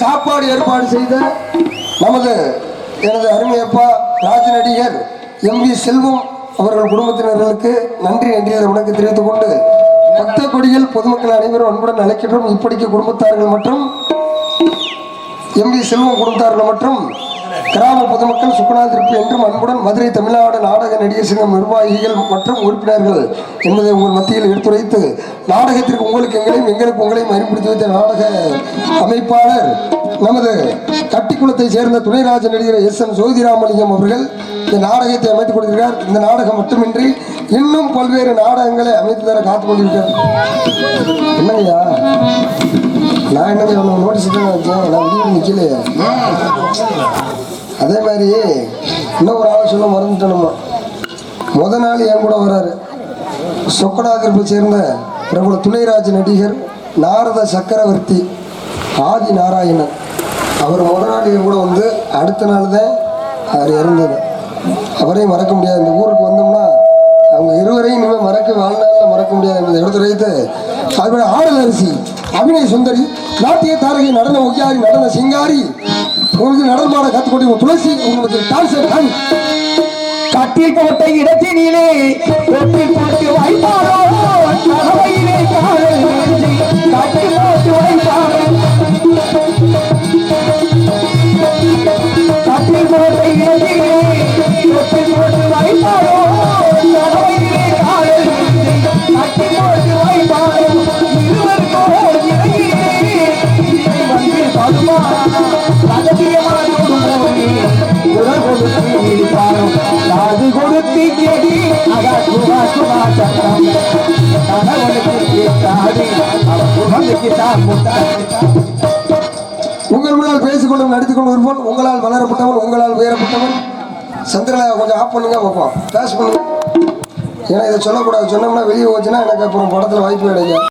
சாப்பாடு ஏற்பாடு செய்த எனது அருமையப்பா ராஜ நடிகர் எம்பி செல்வம் அவர்கள் குடும்பத்தினர்களுக்கு நன்றி வணக்கம் தெரிவித்துக் கொண்டு பக்த கொடியில் பொதுமக்கள் அனைவரும் அன்புடன் அழைக்கின்றோம். இப்படிக்கு குடும்பத்தார்கள் மற்றும் எம்பி செல்வம் குடும்பத்தார்கள் மற்றும் கிராம பொதுமக்கள் சுக்குநாதிருப்பு என்றும் அன்புடன் மதுரை தமிழ்நாடு நாடக நடிகர் சங்கம் நிர்வாகிகள் மற்றும் உறுப்பினர்கள் என்பதை உங்கள் மத்தியில் எடுத்துரைத்து நாடகத்திற்கு எங்களுக்கு உங்களையும் அறிமுகப்படுத்தி வைத்த நாடக அமைப்பாளர் நமது கட்டிக்குளத்தை சேர்ந்த துணைராஜ நடிகர் எஸ்.எம். ஜோதிராமலிங்கம் அவர்கள் இந்த நாடகத்தை அமைத்துக் கொடுக்கிறார். இந்த நாடகம் மட்டுமின்றி இன்னும் பல்வேறு நாடகங்களை அமைத்து தர காத்துக் கொண்டிருக்கிறார். என்னங்கய்யா, நான் என்னங்க நோட்டீஸ் தான் வச்சேன், நான் வெளியே நிற்கலையே. அதே மாதிரி இன்னும் ஒரு ஆள் சொல்ல மறந்துட்டோம். முத நாள் என் கூட வராரு சொக்கடாதிருப்பை சேர்ந்த பிரபல துணைராஜ நடிகர் நாரத சக்கரவர்த்தி ஆதி நாராயணன். அவர் முத நாள் என் கூட வந்து அடுத்த நாள் தான் அவர் இறந்தது. அவரையும் மறக்க முடியாது. இந்த ஊருக்கு வந்தோம்னா அவங்க இருவரையும் இனிமேல் வாழ்நாளில் மறக்க முடியாது என்பதை எடுத்துரைத்து அதுபோல ஆடல் அரிசி அபிநய சுந்தரி நாட்டிய தாரகை நடன ஒய்யாரி நடன சிங்காரி உங்களுக்கு நடனமாட கற்றுக்கொண்டு துளசி உங்களுக்கு டான்சர் தான் கட்டில் போட்ட இடத்தினிலே தொட்டில் போட்டு வைப்பாரோ கதவையிலே காதல் கட்டில் போட்டு வைப்பாரோ கட்டில் போட்ட இடத்திலே தொட்டில் போட்டு வைப்பாரோ கதவையிலே காதல் கட்டில் போட்டு வைப்பாரோ இருவருக்கோ இடையிலே வந்து பதுமா காது கொடுத்து கேடி உங்கள் முன்னால் பேசிக்கொண்டும் நடித்துக் கொண்டு இருப்போம். உங்களால் வளரப்பட்டவன், உங்களால் உயரப்பட்டவன். சந்திரனை கொஞ்சம் ஆஃப் பண்ணுங்க பார்ப்போம், பேஸ் பண்ணுங்க. ஏன்னா இதை சொல்லக்கூடாது, சொன்னோம்னா வெளியே போச்சுன்னா எனக்கு அப்புறம் படத்தில் வாய்ப்பு கிடைக்கும்.